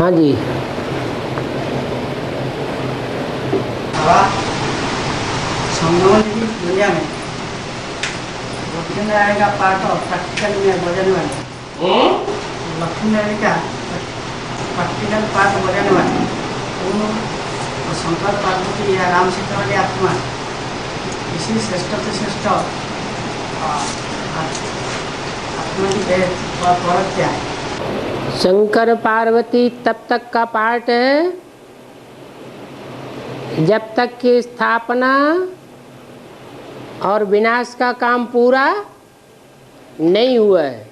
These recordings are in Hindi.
हाँ जी। संगमन दुनिया में लक्ष्मी नारायण का पाठ और प्रैक्टिकल में बजाने वाले लक्ष्मी नारायण का प्रैक्टिकल पाठ बजाने वाले और शंकर पार्वती या राम सीता वाली आत्मा इसी श्रेष्ठ से श्रेष्ठ आत्मा की भेद और फर्क क्या है? शंकर पार्वती तब तक का पाठ है जब तक की स्थापना और विनाश का काम पूरा नहीं हुआ है।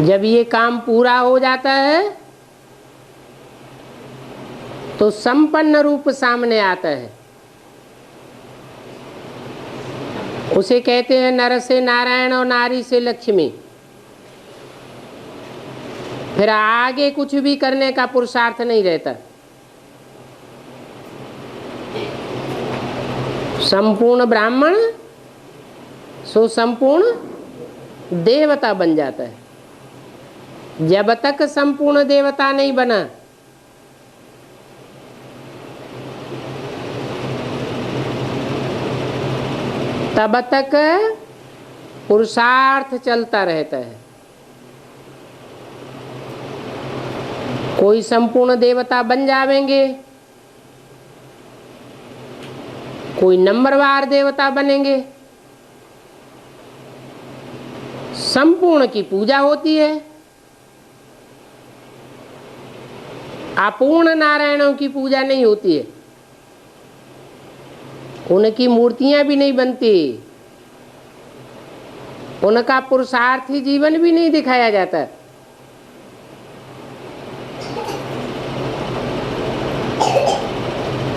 जब ये काम पूरा हो जाता है तो संपन्न रूप सामने आता है। उसे कहते हैं नर से नारायण और नारी से लक्ष्मी। फिर आगे कुछ भी करने का पुरुषार्थ नहीं रहता। संपूर्ण ब्राह्मण सो संपूर्ण देवता बन जाता है। जब तक संपूर्ण देवता नहीं बना तब तक पुरुषार्थ चलता रहता है। कोई संपूर्ण देवता बन जावेंगे, कोई नंबरवार देवता बनेंगे। संपूर्ण की पूजा होती है, अपूर्ण नारायणों की पूजा नहीं होती है। उनकी मूर्तियां भी नहीं बनती, उनका पुरुषार्थी जीवन भी नहीं दिखाया जाता।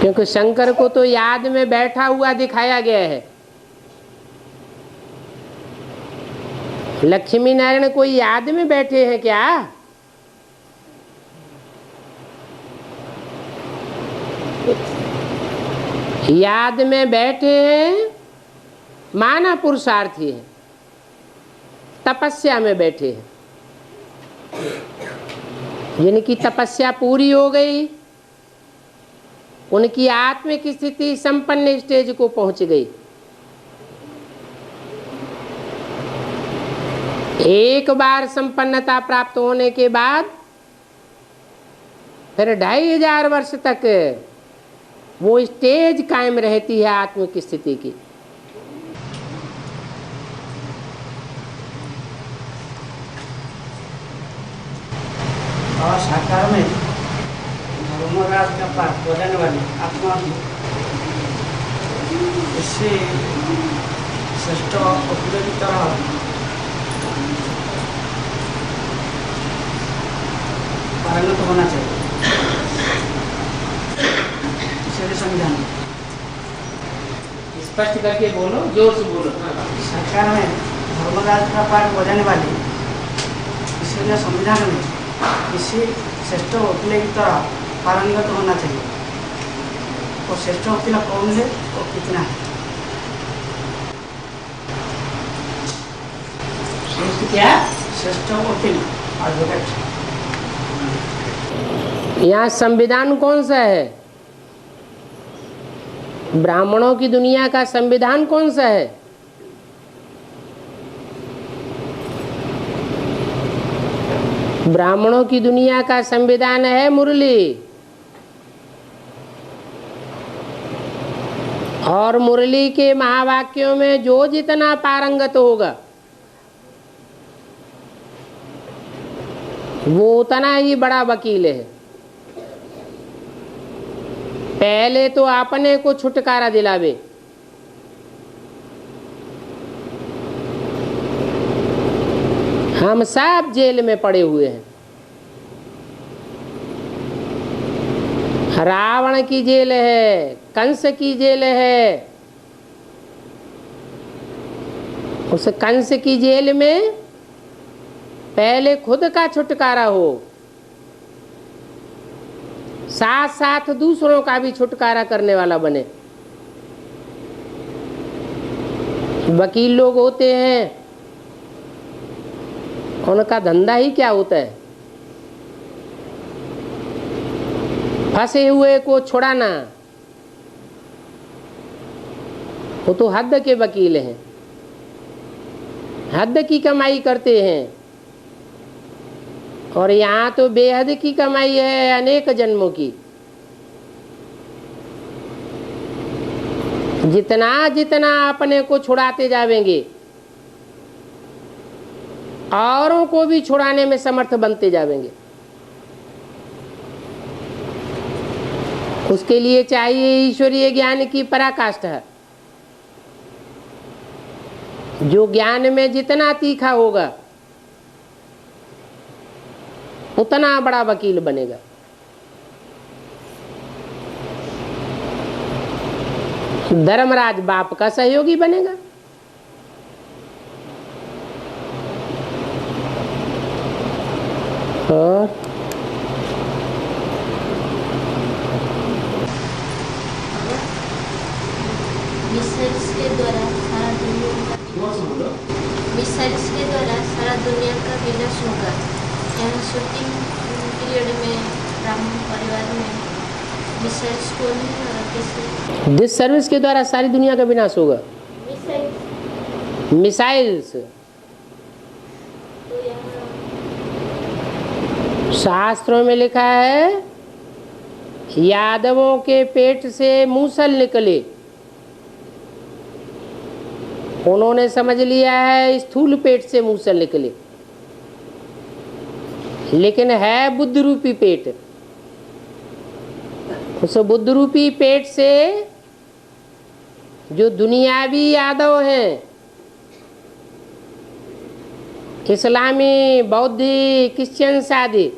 क्योंकि शंकर को तो याद में बैठा हुआ दिखाया गया है। लक्ष्मी नारायण कोई याद में बैठे हैं क्या? याद में बैठे हैं माना पुरुषार्थी है, तपस्या में बैठे हैं। जिनकी तपस्या पूरी हो गई उनकी आत्मिक स्थिति संपन्न स्टेज को पहुंच गई। एक बार संपन्नता प्राप्त होने के बाद फिर 2500 वर्ष तक वो स्टेज कायम रहती है आत्मिक स्थिति की। और साकार में धर्मराज का पाठ बजाने वाली आत्मा इससे श्रेष्ठ वकील की तरह पारंगत होना चाहिए। इसलिए संविधान स्पष्ट करके बोलो, जोर से बोलो। सरकार में धर्मराज का पाठ बजाने वाली इसलिए संविधान में किसी श्रेष्ठ वकील की तरह पारंगत होना चाहिए। और श्रेष्ठ वकील कौन है और कितना है? श्रेष्ठ क्या? श्रेष्ठ वकील एडवोकेट। यहाँ संविधान कौन सा है? ब्राह्मणों की दुनिया का संविधान कौन सा है? ब्राह्मणों की दुनिया का संविधान है मुरली। और मुरली के महावाक्यों में जो जितना पारंगत होगा वो उतना ही बड़ा वकील है। पहले तो अपने को छुटकारा दिलावे। हम सब जेल में पड़े हुए हैं। रावण की जेल है, कंस की जेल है। उस कंस की जेल में पहले खुद का छुटकारा हो, साथ साथ दूसरों का भी छुटकारा करने वाला बने। वकील लोग होते हैं उनका धंधा ही क्या होता है? फंसे हुए को छुड़ाना। वो तो हद के वकील हैं, हद की कमाई करते हैं। और यहाँ तो बेहद की कमाई है, अनेक जन्मों की। जितना जितना अपने को छुड़ाते जावेंगे, औरों को भी छुड़ाने में समर्थ बनते जावेंगे। उसके लिए चाहिए ईश्वरीय ज्ञान की पराकाष्ठा। जो ज्ञान में जितना तीखा होगा, उतना बड़ा वकील बनेगा। धर्मराज बाप का सहयोगी बनेगा। और मिसाइल्स के द्वारा सारा दुनिया का विनाश होगा। यहाँ शूटिंग पीरियड में ब्राह्मण परिवार में मिसाइल्स कौन है और कैसे? जिस सर्विस के द्वारा सारी दुनिया का विनाश होगा, मिसाइल्स। तो यहाँ शास्त्रों में लिखा है, यादवों के पेट से मूसल निकले। उन्होंने समझ लिया है स्थूल पेट से मूसल निकले, लेकिन है बुद्ध रूपी पेट। उस बुद्ध रूपी पेट से जो दुनियावी यादव हैं, इस्लामी, बौद्धी, क्रिश्चियन आदि,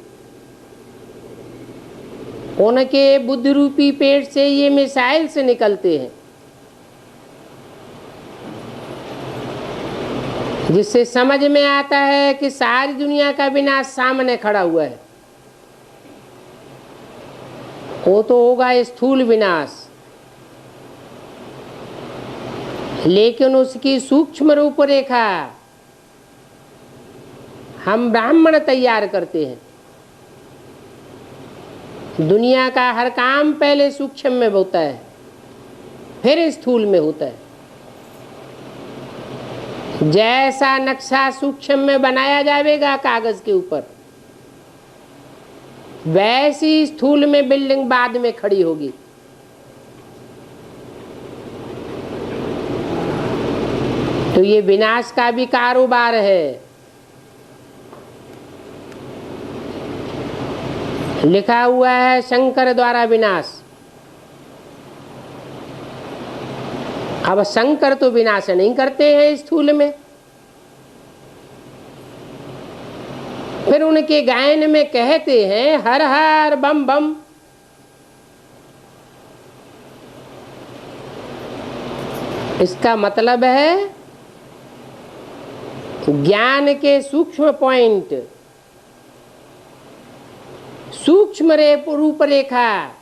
उनके बुद्ध रूपी पेट से ये मिसाइल से निकलते हैं, जिससे समझ में आता है कि सारी दुनिया का विनाश सामने खड़ा हुआ है। वो तो होगा स्थूल विनाश, लेकिन उसकी सूक्ष्म रूपरेखा हम ब्राह्मण तैयार करते हैं। दुनिया का हर काम पहले सूक्ष्म में होता है, फिर स्थूल में होता है। जैसा नक्शा सूक्ष्म में बनाया जाएगा कागज के ऊपर, वैसी स्थूल में बिल्डिंग बाद में खड़ी होगी। तो ये विनाश का भी कारोबार है। लिखा हुआ है शंकर द्वारा विनाश। अब शंकर तो विनाश नहीं करते हैं स्थूल में। फिर उनके गायन में कहते हैं हर हर बम बम। इसका मतलब है ज्ञान के सूक्ष्म पॉइंट, सूक्ष्म रूपरेखा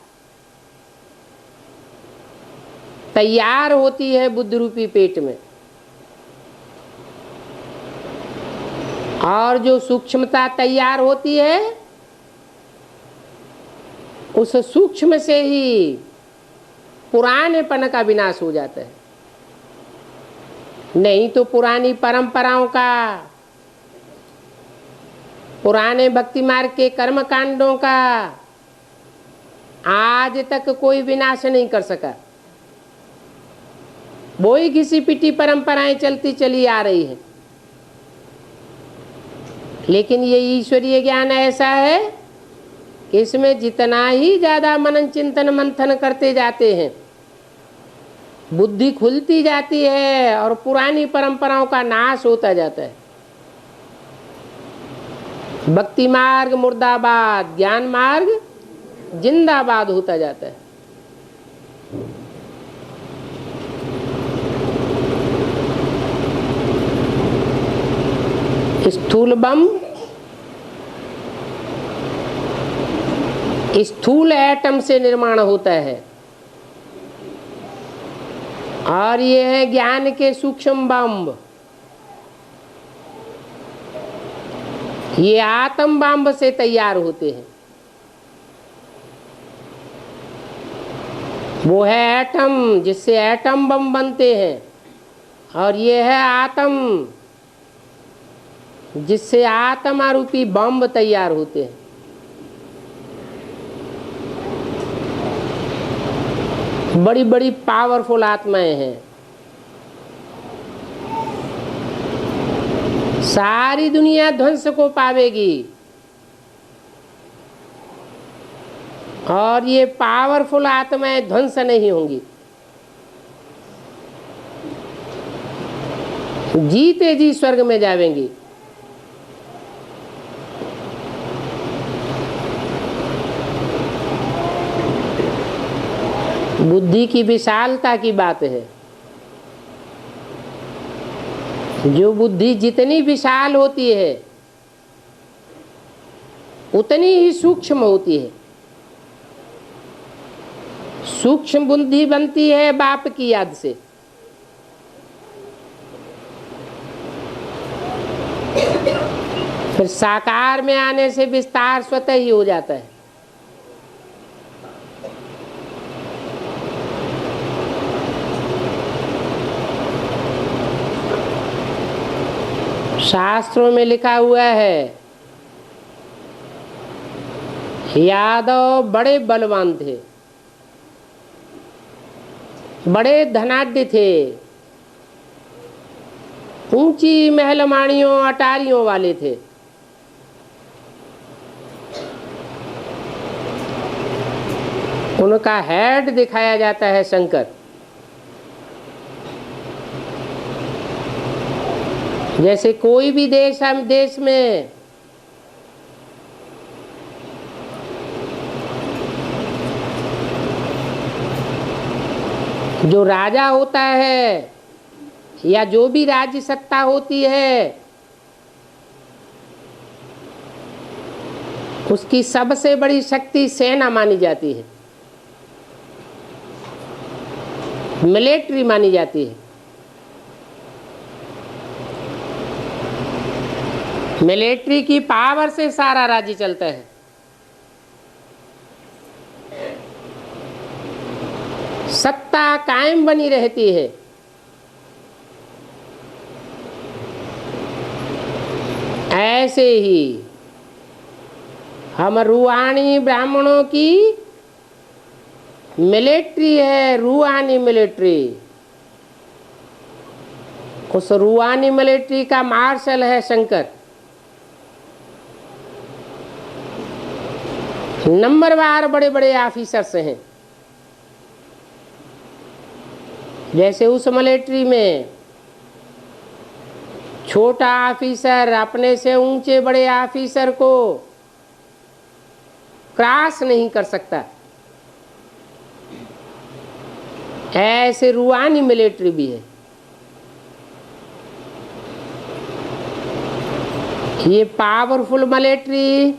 तैयार होती है बुद्ध रूपी पेट में। और जो सूक्ष्मता तैयार होती है, उस सूक्ष्म से ही पुरानेपन का विनाश हो जाता है। नहीं तो पुरानी परंपराओं का, पुराने भक्ति मार्ग के कर्म कांडों का आज तक कोई विनाश नहीं कर सका। वो ही घिसी पिटी परंपराएं चलती चली आ रही हैं। लेकिन ये ईश्वरीय ज्ञान ऐसा है कि इसमें जितना ही ज्यादा मनन चिंतन मंथन करते जाते हैं, बुद्धि खुलती जाती है और पुरानी परंपराओं का नाश होता जाता है। भक्ति मार्ग मुर्दाबाद, ज्ञान मार्ग जिंदाबाद होता जाता है। स्थूल बम स्थूल एटम से निर्माण होता है, और ये है ज्ञान के सूक्ष्म बम। ये आतम बम से तैयार होते हैं। वो है एटम, जिससे एटम बम बनते हैं, और ये है आतम, जिससे आत्मा रूपी बम तैयार होते हैं। बड़ी बड़ी पावरफुल आत्माएं हैं। सारी दुनिया ध्वंस को पावेगी, और ये पावरफुल आत्माएं ध्वंस नहीं होंगी। जीते जी स्वर्ग में जावेंगी। बुद्धि की विशालता की बात है। जो बुद्धि जितनी विशाल होती है उतनी ही सूक्ष्म होती है। सूक्ष्म बुद्धि बनती है बाप की याद से। फिर साकार में आने से विस्तार स्वतः ही हो जाता है। शास्त्रों में लिखा हुआ है, यादव बड़े बलवान थे, बड़े धनाढ्य थे, ऊंची महलमाड़ियों अटारियों वाले थे। उनका हेड दिखाया जाता है शंकर। जैसे कोई भी देश में जो राजा होता है या जो भी राज्य सत्ता होती है, उसकी सबसे बड़ी शक्ति सेना मानी जाती है, मिलिट्री मानी जाती है। मिलिट्री की पावर से सारा राज्य चलता है। सत्ता कायम बनी रहती है। ऐसे ही हम रूहानी ब्राह्मणों की मिलिट्री है, रूहानी मिलिट्री। उस रूहानी मिलिट्री का मार्शल है शंकर। नंबरवार बड़े बड़े ऑफिसर्स हैं। जैसे उस मिलिट्री में छोटा ऑफिसर अपने से ऊंचे बड़े ऑफिसर को क्रॉस नहीं कर सकता, ऐसे रूहानी मिलिट्री भी है। ये पावरफुल मिलिट्री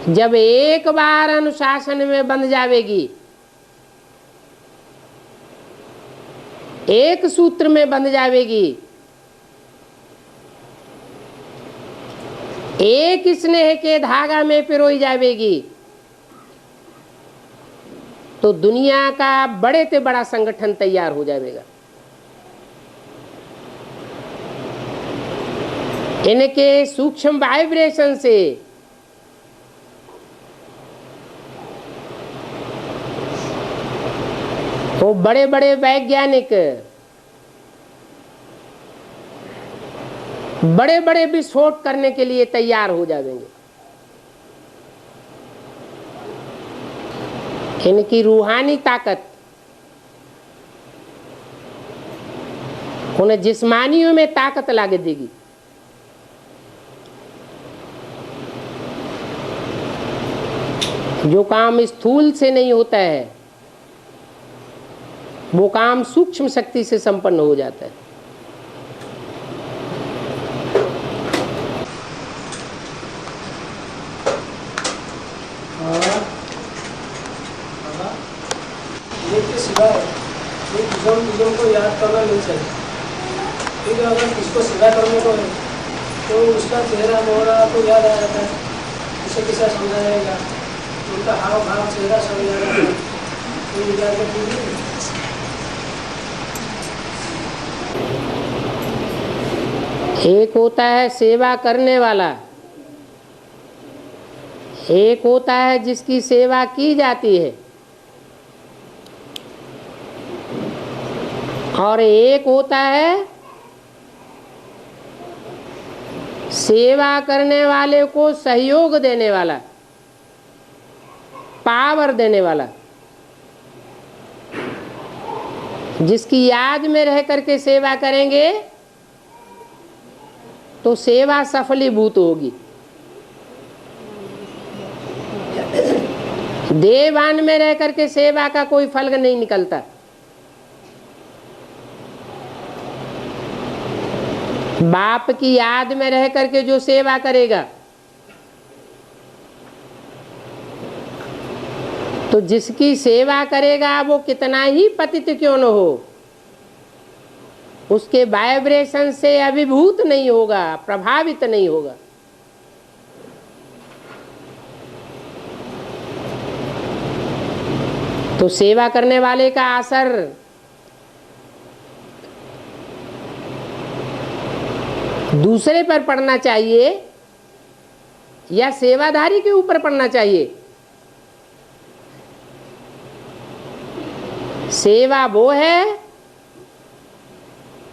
जब एक बार अनुशासन में बंध जावेगी, एक सूत्र में बंध जावेगी, एक स्नेह के धागा में पिरोई जावेगी, तो दुनिया का बड़े से बड़ा संगठन तैयार हो जाएगा। इनके सूक्ष्म वाइब्रेशन से वो बड़े बड़े वैज्ञानिक बड़े बड़े विस्फोट करने के लिए तैयार हो जाएंगे। इनकी रूहानी ताकत उन्हें जिस्मानियों में ताकत ला के देगी। जो काम स्थूल से नहीं होता है वो काम सूक्ष्म शक्ति से संपन्न हो जाता है। एक के सिवाय एक दूसरों को याद करना नहीं चाहिए। ठीक है, अगर किसको सेवा करने को है तो उसका चेहरा मोहरा तो याद आ जाता है, उसे कैसा समझाएगा, उनका हाव भाव चेहरा सब याद आता है, तो याद रखेंगे। एक होता है सेवा करने वाला, एक होता है जिसकी सेवा की जाती है, और एक होता है सेवा करने वाले को सहयोग देने वाला, पावर देने वाला, जिसकी याद में रह करके सेवा करेंगे तो सेवा सफलीभूत होगी। देवान में रह करके सेवा का कोई फल नहीं निकलता। बाप की याद में रह करके जो सेवा करेगा, तो जिसकी सेवा करेगा वो कितना ही पतित क्यों न हो, उसके वाइब्रेशन से अभिभूत नहीं होगा, प्रभावित नहीं होगा। तो सेवा करने वाले का असर दूसरे पर पड़ना चाहिए या सेवाधारी के ऊपर पड़ना चाहिए? सेवा वो है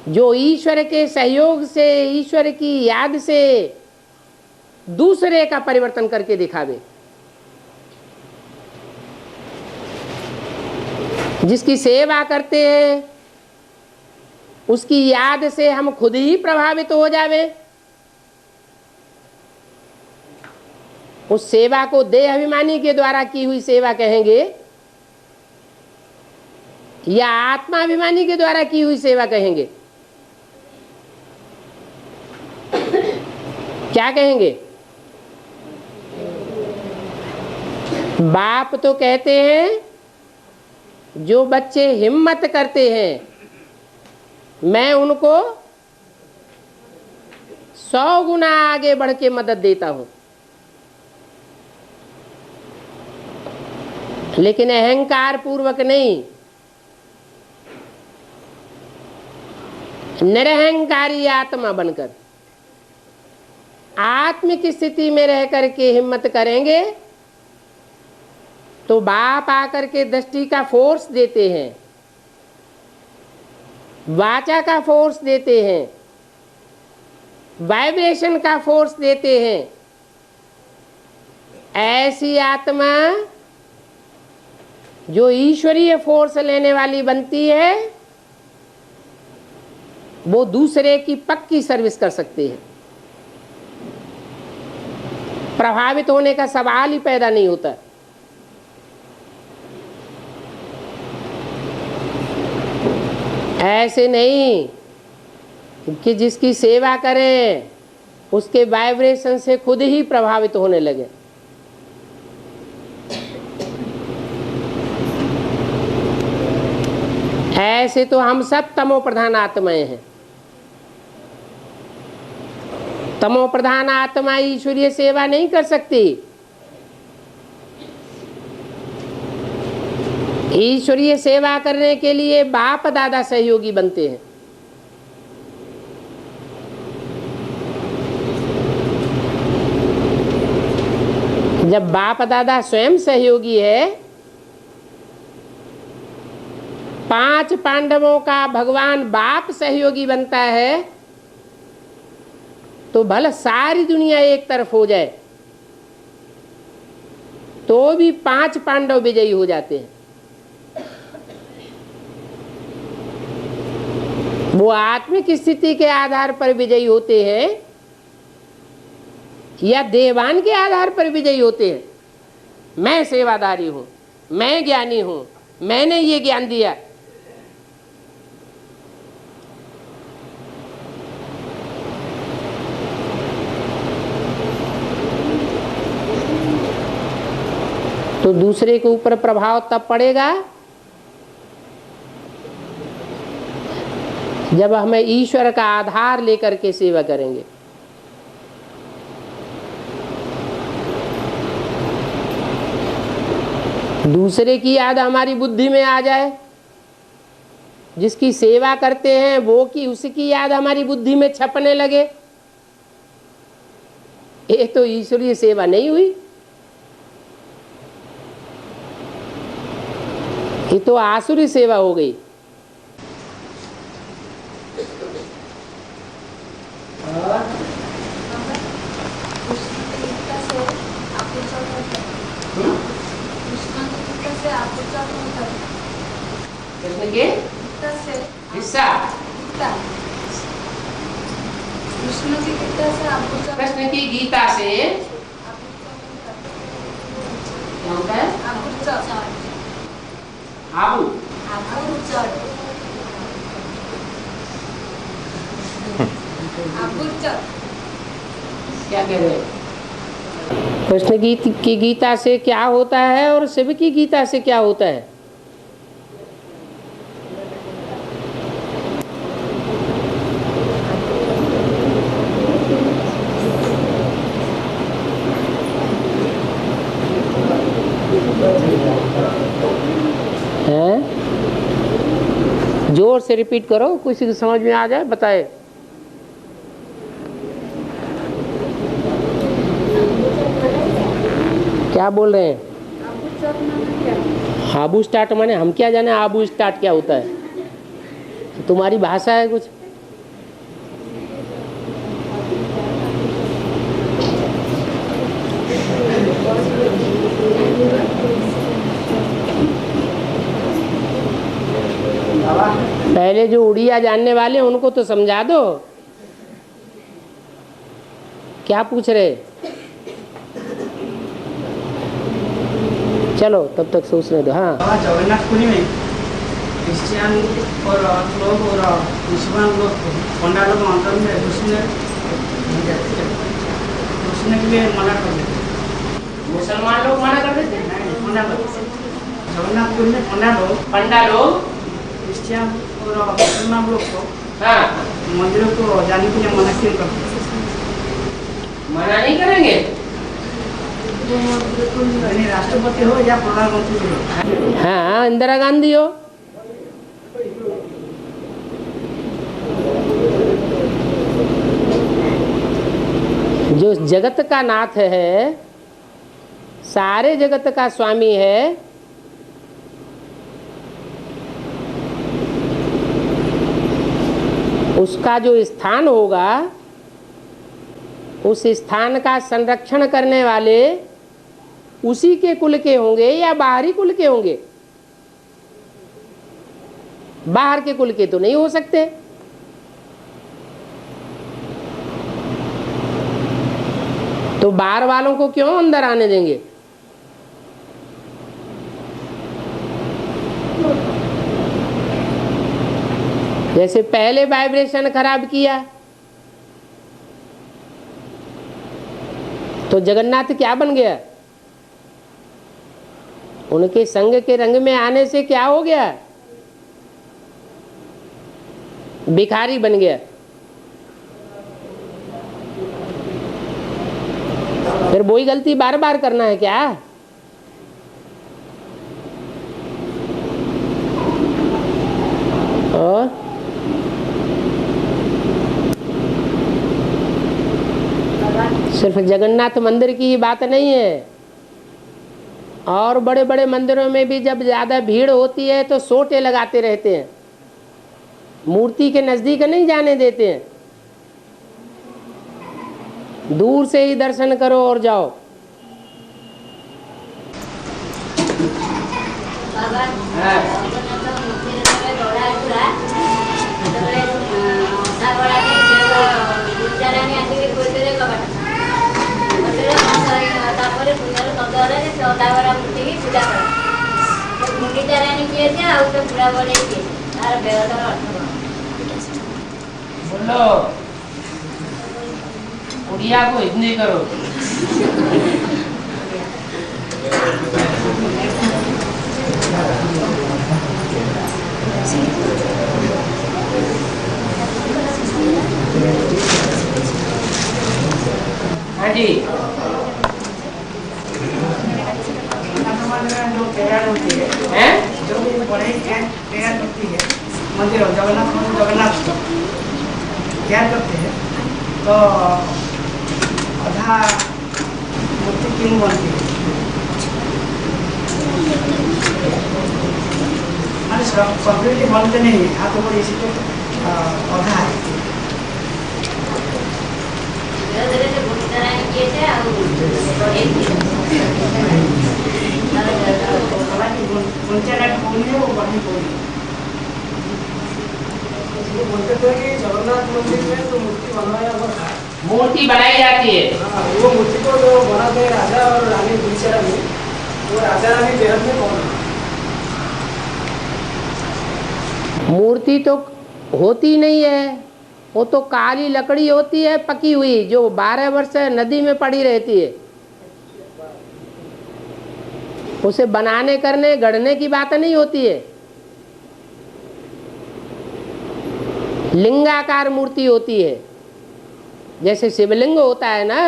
जो ईश्वर के सहयोग से, ईश्वर की याद से दूसरे का परिवर्तन करके दिखावे। जिसकी सेवा करते हैं उसकी याद से हम खुद ही प्रभावित हो जावे। उस सेवा को देह अभिमानी के द्वारा की हुई सेवा कहेंगे या आत्माभिमानी के द्वारा की हुई सेवा कहेंगे? क्या कहेंगे? बाप तो कहते हैं जो बच्चे हिम्मत करते हैं मैं उनको 100 गुना आगे बढ़ के मदद देता हूं, लेकिन अहंकार पूर्वक नहीं, निरहंकारी आत्मा बनकर आत्मिक स्थिति में रह करके हिम्मत करेंगे तो बाप आकर के दृष्टि का फोर्स देते हैं, वाचा का फोर्स देते हैं, वाइब्रेशन का फोर्स देते हैं। ऐसी आत्मा जो ईश्वरीय फोर्स लेने वाली बनती है वो दूसरे की पक्की सर्विस कर सकती है। प्रभावित होने का सवाल ही पैदा नहीं होता। ऐसे नहीं कि जिसकी सेवा करें उसके वाइब्रेशन से खुद ही प्रभावित होने लगे। ऐसे तो हम सब तमो प्रधान आत्माएं हैं। तमो प्रधान आत्मा ईश्वरीय सेवा नहीं कर सकती। ईश्वरीय सेवा करने के लिए बाप दादा सहयोगी बनते हैं। जब बाप दादा स्वयं सहयोगी है, 5 पांडवों का भगवान बाप सहयोगी बनता है, तो भला सारी दुनिया एक तरफ हो जाए तो भी 5 पांडव विजयी हो जाते हैं। वो आत्मिक स्थिति के आधार पर विजयी होते हैं या देवान के आधार पर विजयी होते हैं? मैं सेवादारी हूं, मैं ज्ञानी हूं, मैंने ये ज्ञान दिया। तो दूसरे के ऊपर प्रभाव तब पड़ेगा जब हमें ईश्वर का आधार लेकर के सेवा करेंगे। दूसरे की याद हमारी बुद्धि में आ जाए, जिसकी सेवा करते हैं वो की उसकी याद हमारी बुद्धि में छपने लगे, ये तो ईश्वरीय सेवा नहीं हुई, ये तो आसुरी सेवा हो गई। कृष्ण के हिस्सा, कृष्ण की गीता से क्या होता है? आबू क्या कह रहे हैं? कृष्ण की गीता से क्या होता है और शिव की गीता से क्या होता है? जोर से रिपीट करो, किसी को समझ में आ जाए बताए। क्या बोल रहे हैं? आबू स्टार्ट माने हम क्या जाने आबू स्टार्ट क्या होता है? तुम्हारी भाषा है कुछ। पहले जो उड़िया जानने वाले उनको तो समझा दो, क्या पूछ रहे? चलो तब तक सोचने दो। हाँ, जगन्नाथपुरी में क्रिश्चियन और लोग और मुसलमान लोग पंडा लोग अंतर में घुसने के लिए मना कर देते। मुसलमान लोग मना कर देते? जगन्नाथपुरी में पंडा लोग क्रिश्चियन और मुसलमान लोग को हाँ मंदिरों को जाने के लिए मना क्यों करते? मना नहीं करेंगे। राष्ट्रपति हो या प्रधानमंत्री हो, हाँ इंदिरा गांधी हो, जो जगत का नाथ है, सारे जगत का स्वामी है, उसका जो स्थान होगा उस स्थान का संरक्षण करने वाले उसी के कुल के होंगे या बाहरी कुल के होंगे? बाहर के कुल के तो नहीं हो सकते। तो बाहर वालों को क्यों अंदर आने देंगे? जैसे पहले वाइब्रेशन खराब किया तो जगन्नाथ क्या बन गया? उनके संग के रंग में आने से क्या हो गया? भिखारी बन गया। फिर वही गलती बार बार करना है क्या? और सिर्फ जगन्नाथ मंदिर की ही बात नहीं है, और बड़े बड़े मंदिरों में भी जब ज़्यादा भीड़ होती है तो सोटे लगाते रहते हैं, मूर्ति के नज़दीक नहीं जाने देते हैं। दूर से ही दर्शन करो और जाओ। बोलो उड़िया को हिंदी करो। हाँ जी समाज में जो तैयार होती है, हैं? जो भी बड़े तैयार होती है मंदिर जगन्नाथ मंदिर जगन्नाथ को तैयार करते हैं तो आधा मूर्ति क्यों बनती है? माने कंप्लीटली बनते नहीं है, हाथ ऊपर इसी को आधा है। बोलते थे कि जगन्नाथ मंदिर में तो मूर्ति बनवाया हुआ था। मूर्ति बनाई जाती है। हाँ, वो मूर्ति को जो बनाते हैं राजा और रानी गुलचरा में, वो राजा रानी बेहद में कौन है? मूर्ति तो होती नहीं है, वो तो काली लकड़ी होती है पकी हुई, जो 12 वर्ष नदी में पड़ी रहती है। उसे बनाने करने गढ़ने की बात नहीं होती है। लिंगाकार मूर्ति होती है, जैसे शिवलिंग होता है ना,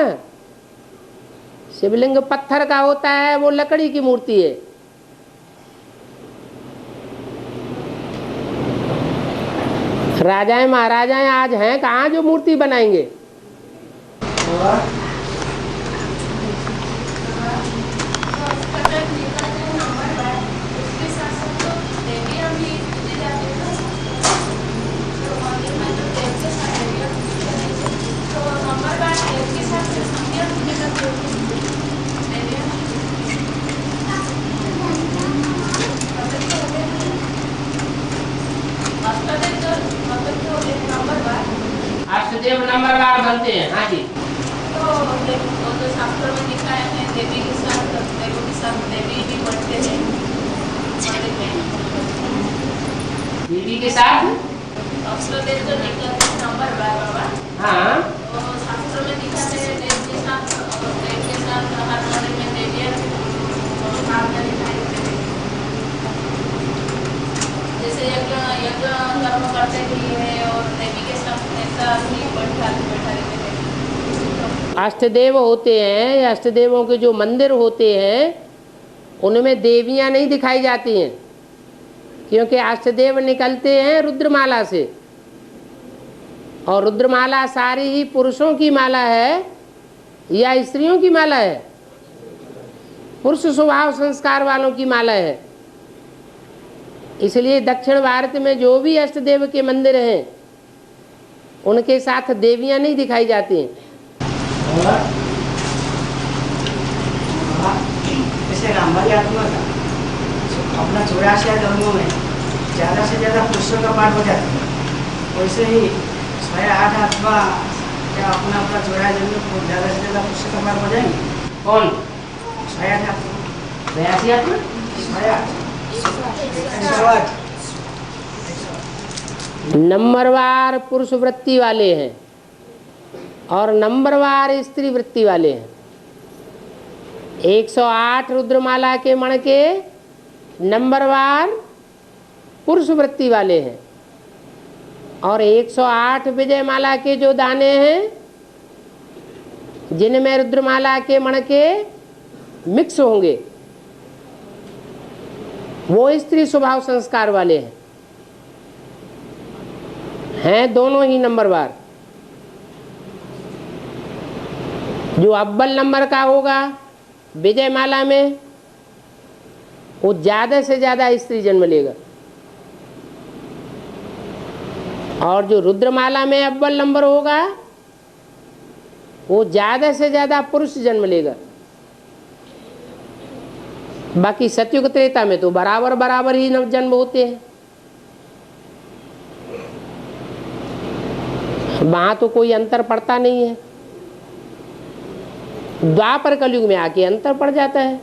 शिवलिंग पत्थर का होता है, वो लकड़ी की मूर्ति है। राजाएं महाराजाएं आज हैं कहाँ जो मूर्ति बनाएंगे? अष्टदेव नंबरवार बनते हैं। हाँ जी, तो शास्त्रों में लिखा है देवी के साथ देवों के साथ देवी भी बनते हैं मंदिर में। देवी के साथ अष्टदेव जो लिखा है नंबरवार बाबा, हाँ, तो शास्त्रों में लिखा है देव के साथ हर मंदिर में देवियाँ काम करते हैं। जैसे यज्ञ कर्म करते भी है और देवी के साथ ऐसा ही बैठा रहते हैं। अष्टदेव होते हैं। अष्टदेवों के जो मंदिर होते हैं उनमें देवियां नहीं दिखाई जाती हैं, क्योंकि अष्टदेव निकलते हैं रुद्रमाला से, और रुद्रमाला सारी ही पुरुषों की माला है या स्त्रियों की माला है? पुरुष स्वभाव संस्कार वालों की माला है। इसलिए दक्षिण भारत में जो भी अष्टदेव के मंदिर हैं उनके साथ देवियां नहीं दिखाई जाती हैं। जैसे हमारी आत्मा का अपना 84 जन्मों में ज़्यादा से ज़्यादा पुरुषों का पाठ हो जाता है, वैसे ही 108 आत्मा क्या अपना 84 जन्म को ज़्यादा से ज़्यादा पुरुषों का पाठ हो जाएंगे? कौन? 108 आत्मा, 82 आत्मा? 108 नंबरवार पुरुष वृत्ति वाले हैं और नंबरवार स्त्री वृत्ति वाले हैं। 108 रुद्रमाला के मण के नंबरवार पुरुष वृत्ति वाले हैं, और 108 विजयमाला के जो दाने हैं जिनमें रुद्रमाला के मण के मिक्स होंगे वो स्त्री स्वभाव संस्कार वाले हैं दोनों ही नंबरवार। जो अव्वल नंबर का होगा विजयमाला में, वो ज़्यादा से ज़्यादा स्त्री जन्म लेगा, और जो रुद्रमाला में अव्वल नंबर होगा वो ज़्यादा से ज़्यादा पुरुष जन्म लेगा। बाकी सतयुग त्रेता में तो बराबर बराबर ही जन्म होते हैं, वहाँ तो कोई अंतर पड़ता नहीं है। द्वापर कलयुग में आके अंतर पड़ जाता है।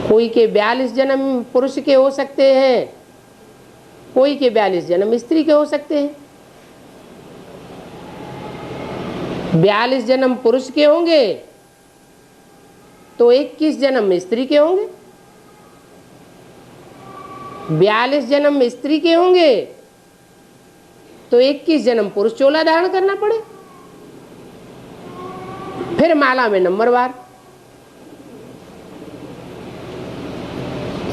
कोई के 42 जन्म पुरुष के हो सकते हैं, कोई के 42 जन्म स्त्री के हो सकते हैं। 42 जन्म पुरुष के होंगे तो 21 जन्म स्त्री के होंगे, 42 जन्म स्त्री के होंगे तो 21 जन्म पुरुष चोला धारण करना पड़े। फिर माला में नंबरवार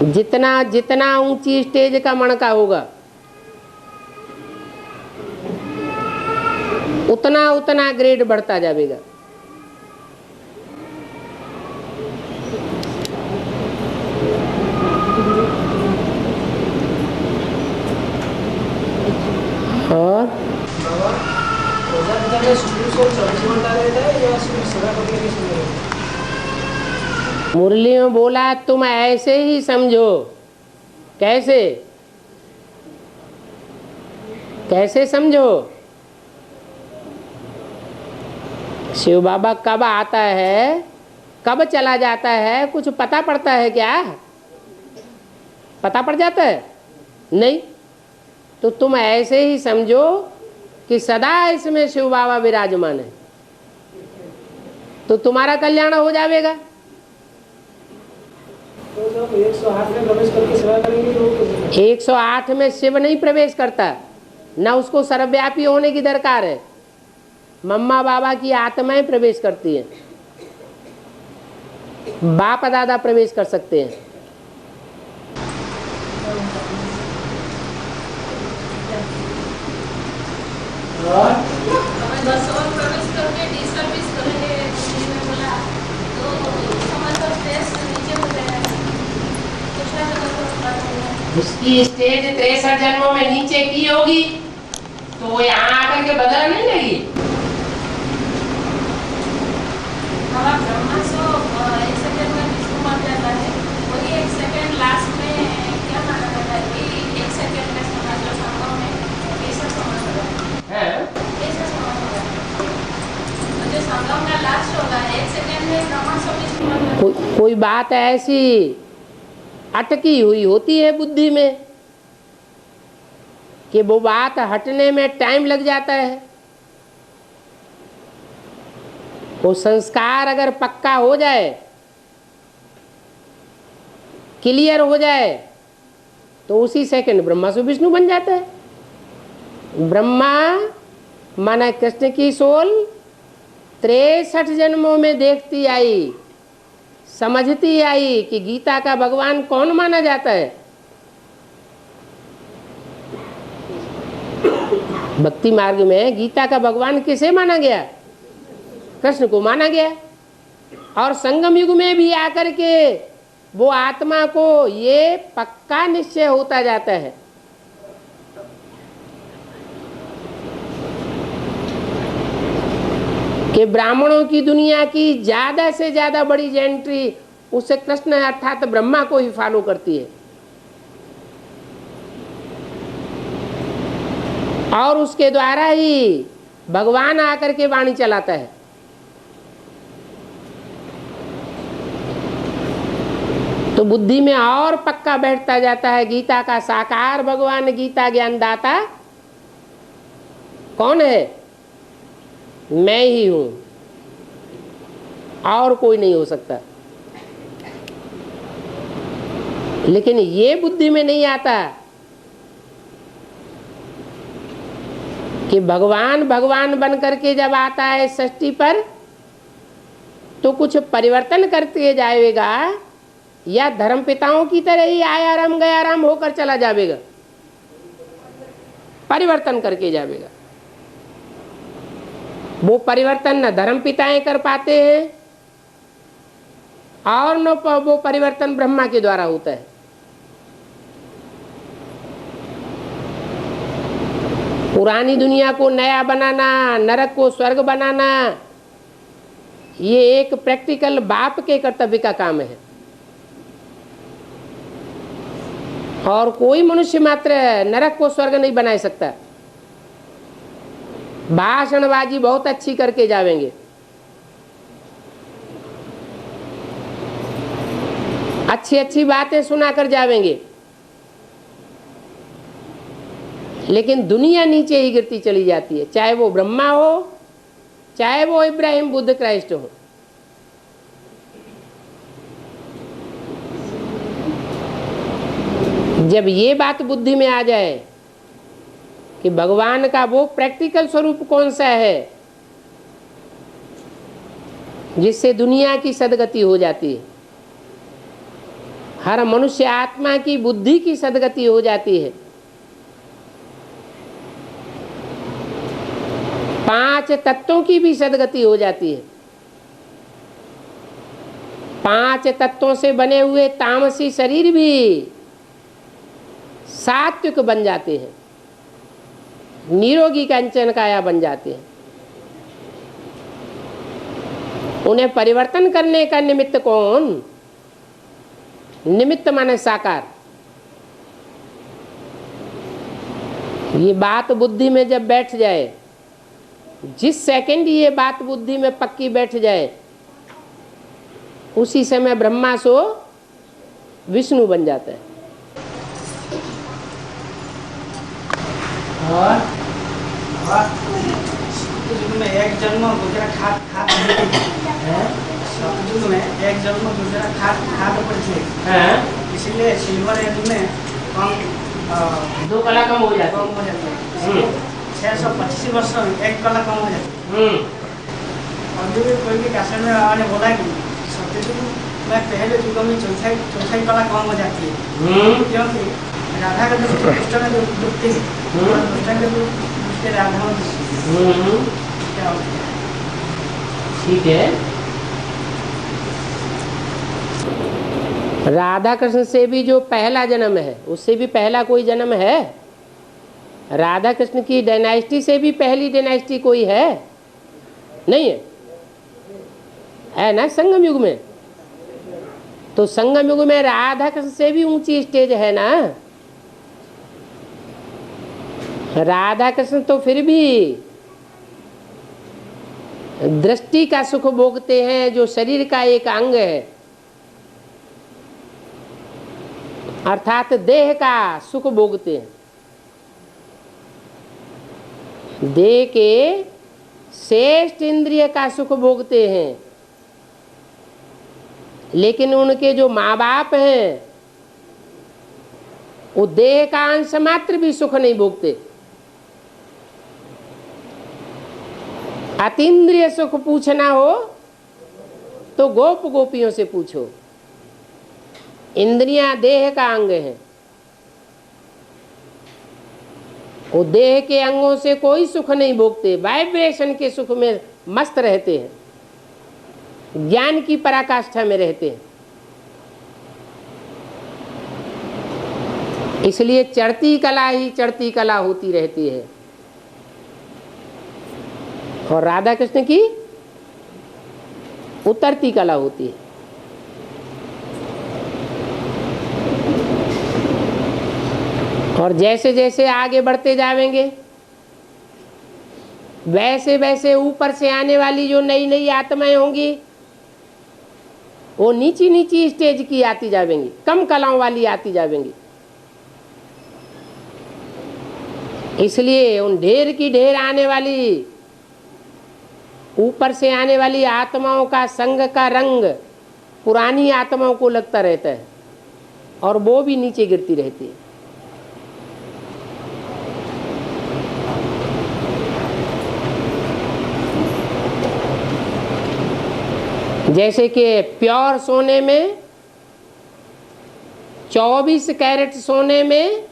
जितना जितना ऊंची स्टेज का मणका होगा उतना उतना ग्रेड बढ़ता जाएगा। और मुरली में बोला तुम ऐसे ही समझो। कैसे कैसे समझो? शिव बाबा कब आता है कब चला जाता है कुछ पता पड़ता है क्या? पता पड़ जाता है? नहीं। तो तुम ऐसे ही समझो कि सदा इसमें शिव बाबा विराजमान है, तो तुम्हारा कल्याण हो जाएगा। तो जब 108 में प्रवेश करके सेवा करेंगे तो 108 में शिव नहीं प्रवेश करता, ना उसको सर्वव्यापी होने की दरकार है। मम्मा बाबा की आत्माएं प्रवेश करती हैं, बाप दादा प्रवेश कर सकते हैं। हमें 10 और प्रवेश करके डी सर्विस करेंगे में बोला तो समझ स्टेज नीचे हो जाएगा। दूसरा जगह उसकी स्टेज 63 जन्मों में नीचे की होगी तो वो यहाँ आकर के बदल नहीं लगी। हमारा ब्रह्मा सो 1 सेकंड में विष्णु मर जाता है, वही 1 सेकंड लास्ट में क्या माना जाता है कि 1 सेकंड में समझ लो संभव में कैसा समझ होगा कैसा समझ होगा। तो जो संगम का लास्ट होगा 1 सेकंड में ब्रह्मा सो विष्णु मर जाता है। कोई बात ऐसी अटकी हुई होती है बुद्धि में कि वो बात हटने में टाइम लग जाता है। वो संस्कार अगर पक्का हो जाए, क्लियर हो जाए, तो उसी सेकंड ब्रह्मा से विष्णु बन जाता है। ब्रह्मा माना कृष्ण की सोल 63 जन्मों में देखती आई, समझती आई कि गीता का भगवान कौन माना जाता है। भक्ति मार्ग में गीता का भगवान किसे माना गया? कृष्ण को माना गया। और संगम युग में भी आकर के वो आत्मा को ये पक्का निश्चय होता जाता है कि ब्राह्मणों की दुनिया की ज्यादा से ज्यादा बड़ी एंट्री उससे कृष्ण अर्थात ब्रह्मा को ही फॉलो करती है, और उसके द्वारा ही भगवान आकर के वाणी चलाता है। तो बुद्धि में और पक्का बैठता जाता है गीता का साकार भगवान, गीता ज्ञानदाता कौन है? मैं ही हूं, और कोई नहीं हो सकता। लेकिन ये बुद्धि में नहीं आता कि भगवान भगवान बन करके जब आता है सृष्टि पर तो कुछ परिवर्तन करते जाएगा या धर्मपिताओं की तरह ही आया राम गया राम होकर चला जाएगा। परिवर्तन करके जाएगा। वो परिवर्तन न धर्मपिताएं कर पाते हैं और न वो परिवर्तन ब्रह्मा के द्वारा होता है। पुरानी दुनिया को नया बनाना, नरक को स्वर्ग बनाना, ये एक प्रैक्टिकल बाप के कर्तव्य का काम है। और कोई मनुष्य मात्र नरक को स्वर्ग नहीं बना सकता। भाषणबाजी बहुत अच्छी करके जावेंगे, अच्छी अच्छी बातें सुना कर जावेंगे, लेकिन दुनिया नीचे ही गिरती चली जाती है। चाहे वो ब्रह्मा हो, चाहे वो इब्राहिम बुद्ध क्राइस्ट हो। जब ये बात बुद्धि में आ जाए कि भगवान का वो प्रैक्टिकल स्वरूप कौन सा है जिससे दुनिया की सदगति हो जाती है, हर मनुष्य आत्मा की बुद्धि की सद्गति हो जाती है। 5 तत्वों की भी सद्गति हो जाती है। 5 तत्वों से बने हुए तामसी शरीर भी सात्विक बन जाते हैं, निरोगी कंचन काया बन जाते हैं। उन्हें परिवर्तन करने का निमित्त कौन? निमित्त माने साकार। ये बात बुद्धि में जब बैठ जाए, जिस सेकंड ये बात बुद्धि में पक्की बैठ जाए, उसी समय ब्रह्मा सो विष्णु बन जाता है। और सतयुग में एक जन्म गुजरा खाद सतयुग में एक जन्म गुजरा खाद पड़ती, इसीलिए सिल्वर एज में कम 2 कला कम हो जाती कम हो जाता है। 625 वर्ष में 1 कला कम हो जाती है। अभी भी कोई भी काशन में बाबा ने बोला कि सतयुग में पहले युग में चौथाई कला कम हो जाती है, क्योंकि राधा का जो कृष्ण में जो दुखती है, कृष्ण के दुख राधा में क्या होता है। ठीक है। राधा कृष्ण से भी जो पहला जन्म है, उससे भी पहला कोई जन्म है? राधा कृष्ण की डायनास्टी से भी पहली डायनास्टी कोई है? नहीं है ना? संगम युग में तो संगम युग में राधा कृष्ण से भी ऊंची स्टेज है ना। राधा कृष्ण तो फिर भी दृष्टि का सुख भोगते हैं, जो शरीर का एक अंग है, अर्थात देह का सुख भोगते हैं। देह के श्रेष्ठ इंद्रिय का सुख भोगते हैं, लेकिन उनके जो माँ बाप हैं वो देह का अंश मात्र भी सुख नहीं भोगते। अतीन्द्रिय सुख पूछना हो तो गोप गोपियों से पूछो। इंद्रियां देह का अंग है, वो देह के अंगों से कोई सुख नहीं भोगते, वाइब्रेशन के सुख में मस्त रहते हैं, ज्ञान की पराकाष्ठा में रहते हैं। इसलिए चढ़ती कला ही चढ़ती कला होती रहती है। और राधा कृष्ण की उतरती कला होती है। और जैसे जैसे आगे बढ़ते जाएंगे, वैसे वैसे ऊपर से आने वाली जो नई नई आत्माएं होंगी, वो नीची नीची स्टेज की आती जाएंगी, कम कलाओं वाली आती जाएंगी। इसलिए उन ढेर की ढेर आने वाली, ऊपर से आने वाली आत्माओं का संग का रंग पुरानी आत्माओं को लगता रहता है, और वो भी नीचे गिरती रहती है। जैसे कि प्योर सोने में, 24 कैरेट सोने में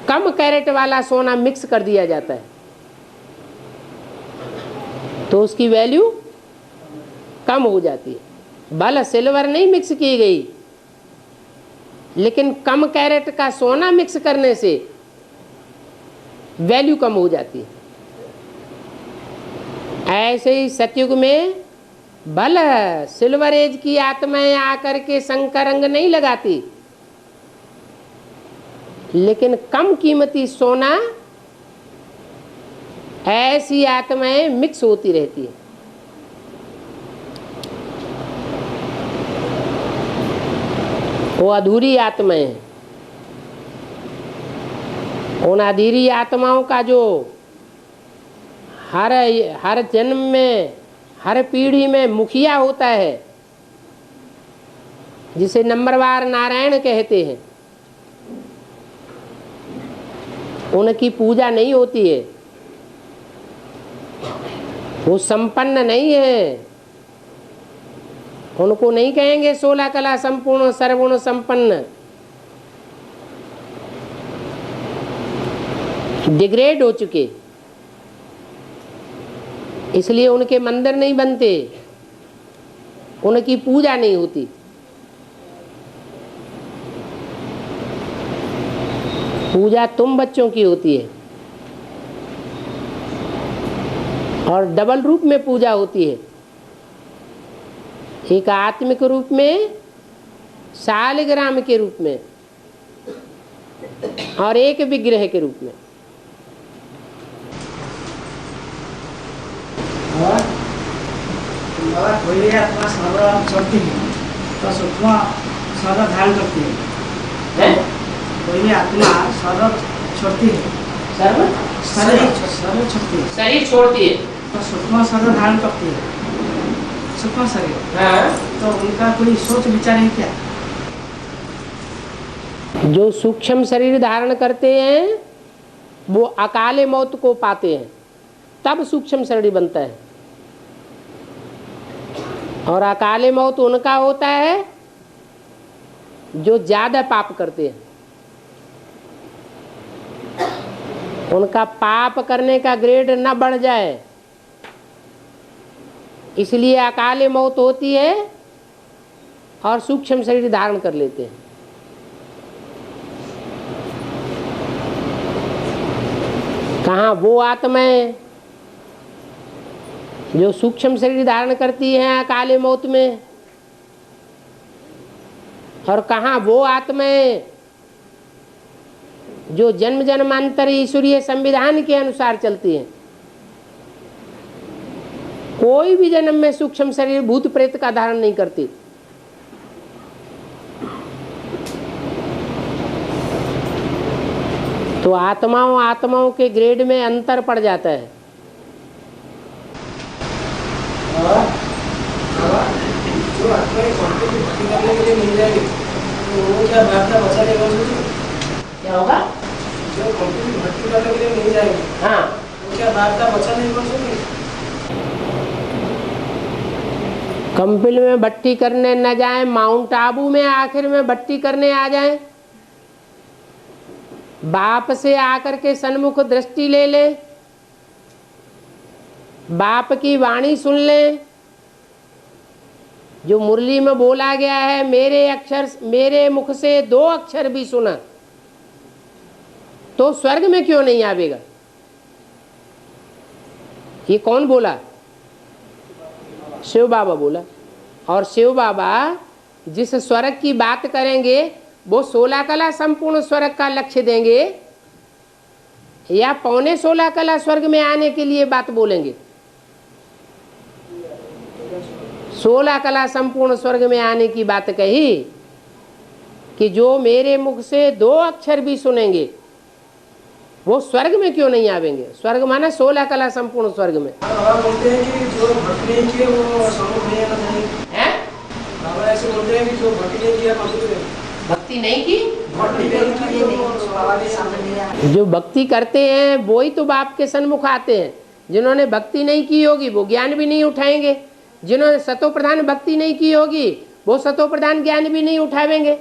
कम कैरेट वाला सोना मिक्स कर दिया जाता है, तो उसकी वैल्यू कम हो जाती है। भले सिल्वर नहीं मिक्स की गई, लेकिन कम कैरेट का सोना मिक्स करने से वैल्यू कम हो जाती है। ऐसे ही सतयुग में भले सिल्वर एज की आत्माएं आकर के संग का रंग नहीं लगाती, लेकिन कम कीमती सोना ऐसी आत्माएं मिक्स होती रहती है। वो अधूरी आत्माएं हैं। उन अधूरी आत्माओं का जो हर जन्म में, हर पीढ़ी में मुखिया होता है, जिसे नंबरवार नारायण कहते हैं, उनकी पूजा नहीं होती है, वो संपन्न नहीं है, उनको नहीं कहेंगे 16 कला संपूर्ण सर्वगुण संपन्न। डिग्रेड हो चुके, इसलिए उनके मंदिर नहीं बनते, उनकी पूजा नहीं होती। पूजा तुम बच्चों की होती है, और डबल रूप में पूजा होती है, एक आत्मिक रूप में, शालिग्राम के रूप में, और एक विग्रह के रूप में। कोई आत्मा सर्व शक्ति तो सूक्ष्म सर्व धारण करती है। कोई आत्मा सर्व छोड़ती है, सर्व छोड़ती है, शरीर छोड़ती है तो सूक्ष्म सर्व धारण करती है, सूक्ष्म शरीर। हाँ। तो उनका कोई सोच विचार है क्या? जो सूक्ष्म शरीर धारण करते हैं वो अकाले मौत को पाते हैं, तब सूक्ष्म शरीर बनता है। और अकाले मौत उनका होता है जो ज्यादा पाप करते हैं। उनका पाप करने का ग्रेड न बढ़ जाए, इसलिए अकाले मौत होती है और सूक्ष्म शरीर धारण कर लेते हैं। कहाँ वो आत्माएं जो सूक्ष्म शरीर धारण करती हैं अकाले मौत में, और कहाँ वो आत्माएं जो जन्म जन्मांतर ईश्वरीय संविधान के अनुसार चलती हैं। कोई भी जन्म में सूक्ष्म शरीर भूत प्रेत का धारण नहीं करती। तो आत्माओं के ग्रेड में अंतर पड़ जाता है। जो आत्माएं भक्ति करने के लिए मिल जाएगी तो वो क्या बाधा बचा लेगा उसको? क्या होगा? जो भक्ति करने के लिए मिल जाएगी, हाँ, वो क्या बाधा बचा नहीं बन सकती? कंपिल में भट्टी करने न जाए, माउंट आबू में आखिर में भट्टी करने आ जाए, बाप से आकर के सन्मुख दृष्टि ले ले, बाप की वाणी सुन ले, जो मुरली में बोला गया है, मेरे मुख से 2 अक्षर भी सुना तो स्वर्ग में क्यों नहीं आवेगा? ये कौन बोला? शिव बाबा बोला। और शिव बाबा जिस स्वर्ग की बात करेंगे वो 16 कला संपूर्ण स्वर्ग का लक्ष्य देंगे या 15.16 कला स्वर्ग में आने के लिए बात बोलेंगे? 16 कला संपूर्ण स्वर्ग में आने की बात कही कि जो मेरे मुख से 2 अक्षर भी सुनेंगे वो स्वर्ग में क्यों नहीं आवेंगे? स्वर्ग माना 16 कला संपूर्ण स्वर्ग में। बाबा बोलते हैं कि जो भक्ति नहीं किए वो समुख नहीं आना चाहिए। हैं? बाबा ऐसे बोलते हैं कि जो भक्ति नहीं किया भक्ति नहीं की, भक्ति जो भक्ति करते हैं वो ही तो बाप के सन्मुख आते हैं। जिन्होंने भक्ति नहीं की होगी वो ज्ञान भी नहीं उठाएंगे, जिन्होंने सतो प्रधान भक्ति नहीं की होगी वो सतो प्रधान ज्ञान भी नहीं उठावेंगे।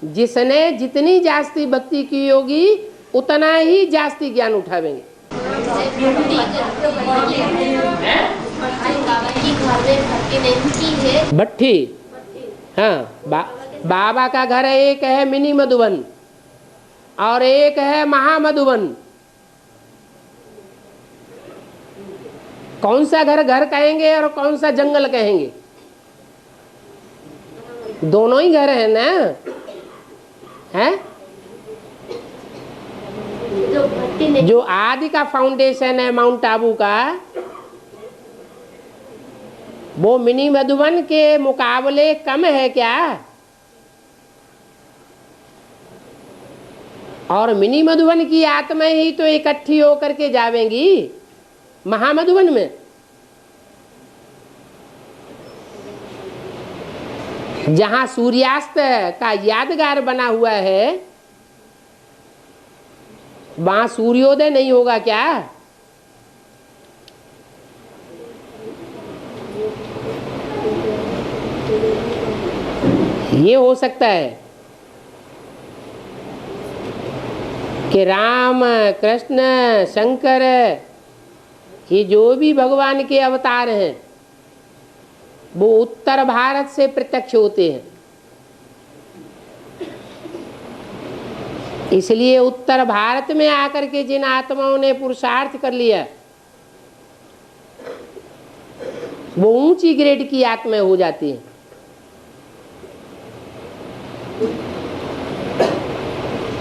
जिसने जितनी जास्ती भक्ति की होगी उतना ही जास्ती ज्ञान उठावेंगे। भट्टी, हाँ, बाबा का घर एक है मिनी मधुबन और एक है महामधुबन। कौन सा घर घर कहेंगे और कौन सा जंगल कहेंगे? दोनों ही घर है ना, है? जो आदि का फाउंडेशन है माउंट आबू का, वो मिनी मधुबन के मुकाबले कम है क्या? और मिनी मधुबन की आत्मा ही तो इकट्ठी होकर के जावेंगी महामधुबन में। जहां सूर्यास्त का यादगार बना हुआ है वहां सूर्योदय नहीं होगा क्या? ये हो सकता है कि राम, कृष्ण, शंकर, ये जो भी भगवान के अवतार हैं वो उत्तर भारत से प्रत्यक्ष होते हैं। इसलिए उत्तर भारत में आकर के जिन आत्माओं ने पुरुषार्थ कर लिया वो ऊंची ग्रेड की आत्माएं हो जाती हैं।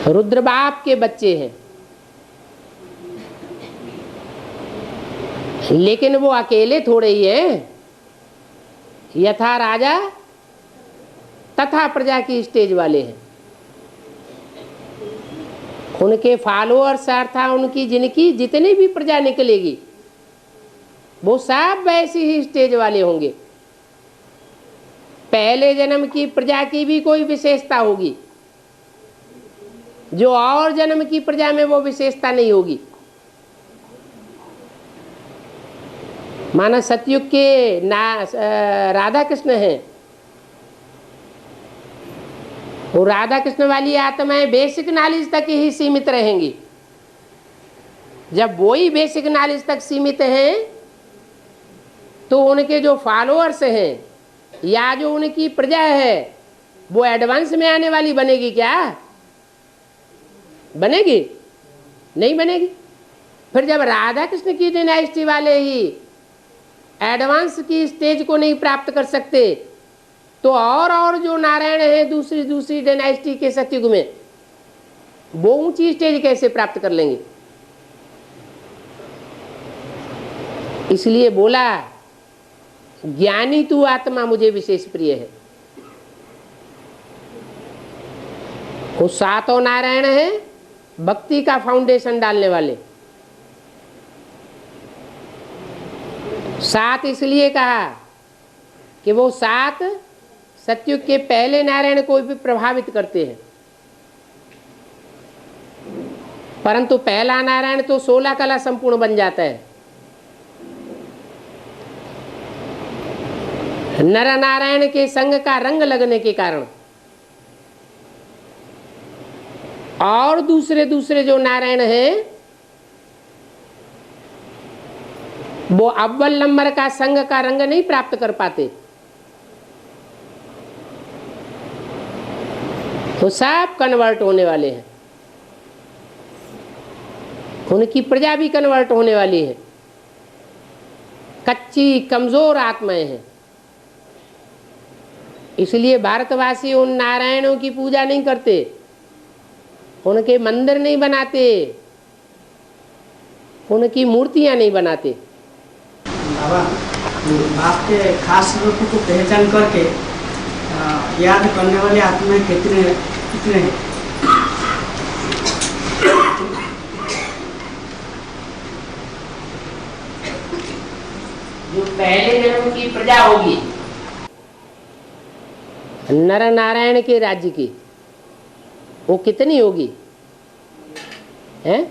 रुद्र बाप के बच्चे हैं, लेकिन वो अकेले थोड़े ही हैं। यथा राजा तथा प्रजा की स्टेज वाले हैं। उनके फॉलोअर्स अर्थात उनकी जिनकी जितनी भी प्रजा निकलेगी वो सब वैसे ही स्टेज वाले होंगे। पहले जन्म की प्रजा की भी कोई विशेषता होगी जो और जन्म की प्रजा में वो विशेषता नहीं होगी। माना सतयुग के राधा कृष्ण हैं, वो राधा कृष्ण वाली आत्माएं बेसिक नॉलेज तक ही सीमित रहेंगी। जब वो ही बेसिक नॉलेज तक सीमित हैं तो उनके जो फॉलोअर्स हैं या जो उनकी प्रजा है वो एडवांस में आने वाली बनेगी क्या? बनेगी? नहीं बनेगी। फिर जब राधा कृष्ण की डायनेस्टी वाले ही एडवांस की स्टेज को नहीं प्राप्त कर सकते तो और जो नारायण है दूसरी डायनेस्टी के सतयुग में वो ऊंची स्टेज कैसे प्राप्त कर लेंगे? इसलिए बोला ज्ञानी तू आत्मा मुझे विशेष प्रिय है। वो सातों नारायण है भक्ति का फाउंडेशन डालने वाले। सात इसलिए कहा कि वो सात सतयुग के पहले नारायण को भी प्रभावित करते हैं, परंतु पहला नारायण तो 16 कला संपूर्ण बन जाता है। नर नारायण के संग का रंग लगने के कारण और दूसरे जो नारायण हैं वो अव्वल नंबर का संग का रंग नहीं प्राप्त कर पाते। तो सब कन्वर्ट होने वाले हैं, उनकी प्रजा भी कन्वर्ट होने वाली है। कच्ची कमजोर आत्माएं हैं, इसलिए भारतवासी उन नारायणों की पूजा नहीं करते, उनके मंदिर नहीं बनाते, उनकी मूर्तियां नहीं बनाते। बाबा आपके खास रूप को पहचान करके याद करने वाले आत्माएं कितने हैं? जो पहले जन्म की प्रजा होगी नर नारायण के राज्य की, वो कितनी होगी हैं?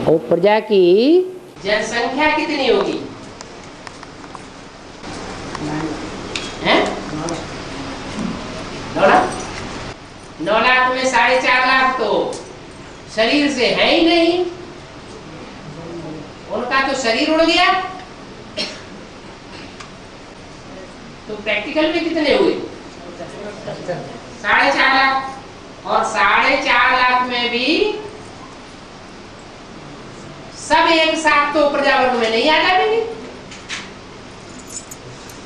वो प्रजा की जनसंख्या कितनी होगी हैं? 9 लाख। 9 लाख में 4.5 लाख तो शरीर से है ही नहीं, उनका तो शरीर उड़ गया। तो प्रैक्टिकल में कितने हुए? 4.5 लाख। और 4.5 लाख में भी सब एक साथ तो प्रजावर्ग में नहीं आ जाएंगे,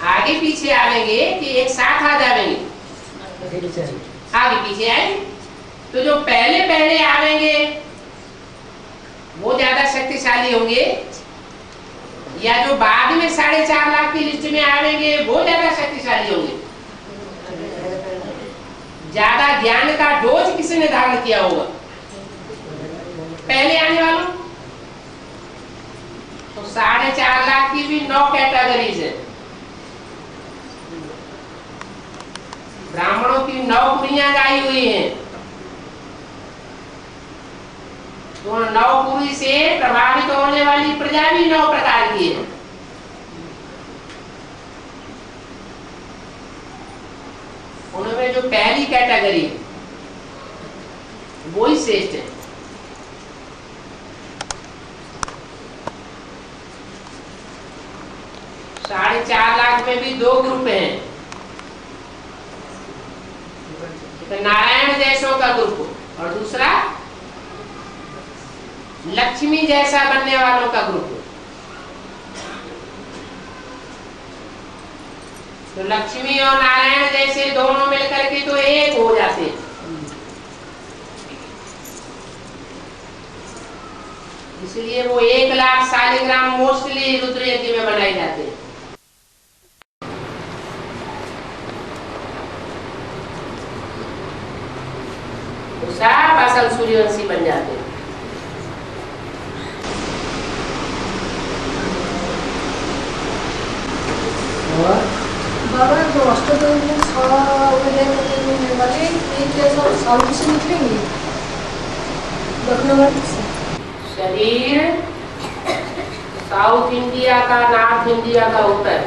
आगे पीछे आवेंगे कि एक साथ आ जाएंगे? आगे पीछे आएंगे। तो जो पहले आवेंगे वो ज्यादा शक्तिशाली होंगे, या जो बाद में 4.5 लाख की लिस्ट में आवेंगे वो ज्यादा शक्तिशाली होंगे? ज्यादा ज्ञान का डोज किसने धारण किया होगा? पहले आने वालों। तो 4.5 लाख की भी 9 कैटेगरीज है। ब्राह्मणों की 9 कुरियां गाई हुई हैं, तो 9 कुरी से प्रभावित होने वाली प्रजा भी 9 प्रकार की है। पहली कैटेगरी है वो ही श्रेष्ठ है। 4.5 लाख में भी 2 ग्रुप हैं। तो नारायण जैसों का ग्रुप और दूसरा लक्ष्मी जैसा बनने वालों का ग्रुप। तो लक्ष्मी और नारायण जैसे दोनों मिलकर के तो एक हो जाते हैं। इसलिए वो 1 लाख शालिग्राम मोस्टली रुद्र यज्ञ में बनाए जाते हैं। तो सब असल सूर्यवंशी बन जाते हैं। बाबा जो अष्टदल में 6 वाले एक जैसा साउथ से निकलेंगे दक्षिण भारत से। शरीर साउथ इंडिया का नॉर्थ इंडिया का होता है।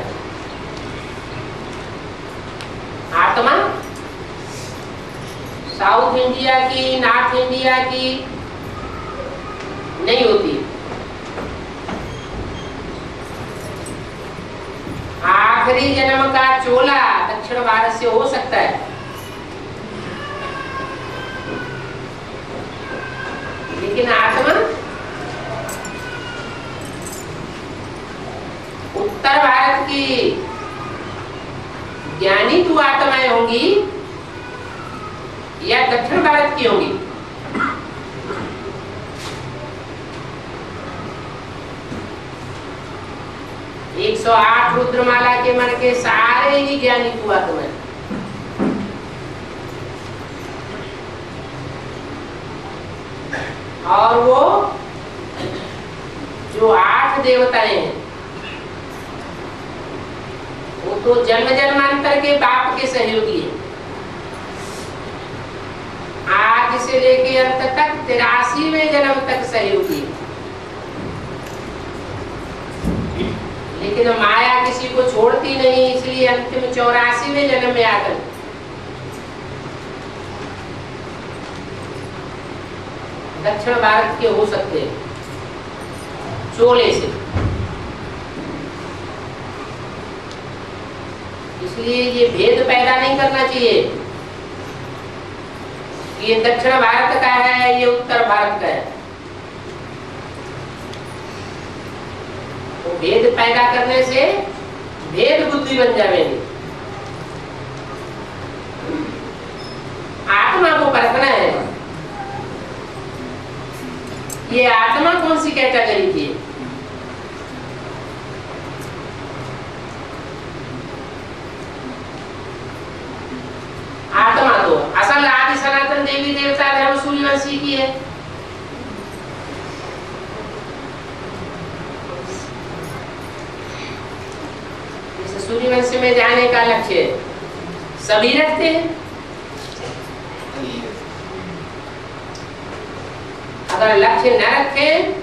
आत्मा साउथ इंडिया की नॉर्थ इंडिया की नहीं होती। आखिरी जन्म का चोला दक्षिण भारत से हो सकता है, लेकिन आत्मा उत्तर भारत की ज्ञानी तू आत्माएं होंगी या दक्षिण भारत की होंगी। 108 रुद्रमाला के मन के सारे ही ज्ञानी तू आत्माएं। और वो जो 8 देवताएं हैं वो तो जन्म जन्मांतर के बाप के सहयोगी है। आज से लेके अंत तक 83वें जन्म तक सहयोगी है। लेकिन माया किसी को छोड़ती नहीं, इसलिए अंतिम 84वें जन्म में आकर दक्षिण भारत के हो सकते हैं चोले से। इसलिए ये भेद पैदा नहीं करना चाहिए कि ये दक्षिण भारत का है ये उत्तर भारत का है। तो भेद पैदा करने से भेद बुद्धि बन जाएगी। आत्मा को परखना है ये आत्मा कौन सी कैटेगरी की है। आत्मा तो असल आदि सनातन देवी देवता धर्म सूर्यवंशी की है। इस सूर्यवंश में जाने का लक्ष्य सभी रखते हैं। अगर लक्ष्य न रखें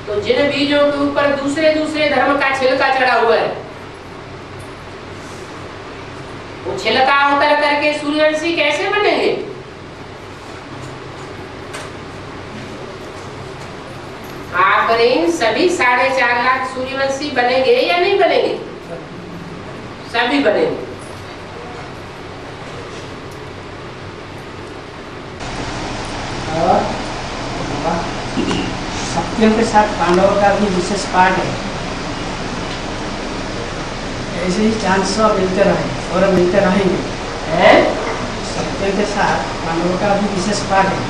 तो जिन बीजों के ऊपर दूसरे दूसरे धर्म का छिलका चढ़ा हुआ है वो छिलका उतर करके सूर्यवंशी कैसे बनेंगे। आखिर सभी 4.5 लाख सूर्यवंशी बनेंगे या नहीं बनेंगे। सभी बनेंगे। सत्यम के साथ पांडवों का भी विशेष पाठ है। ऐसे ही चांस मिलते रहे और मिलते रहेंगे। सत्यम के साथ पांडवों का भी विशेष पाठ है।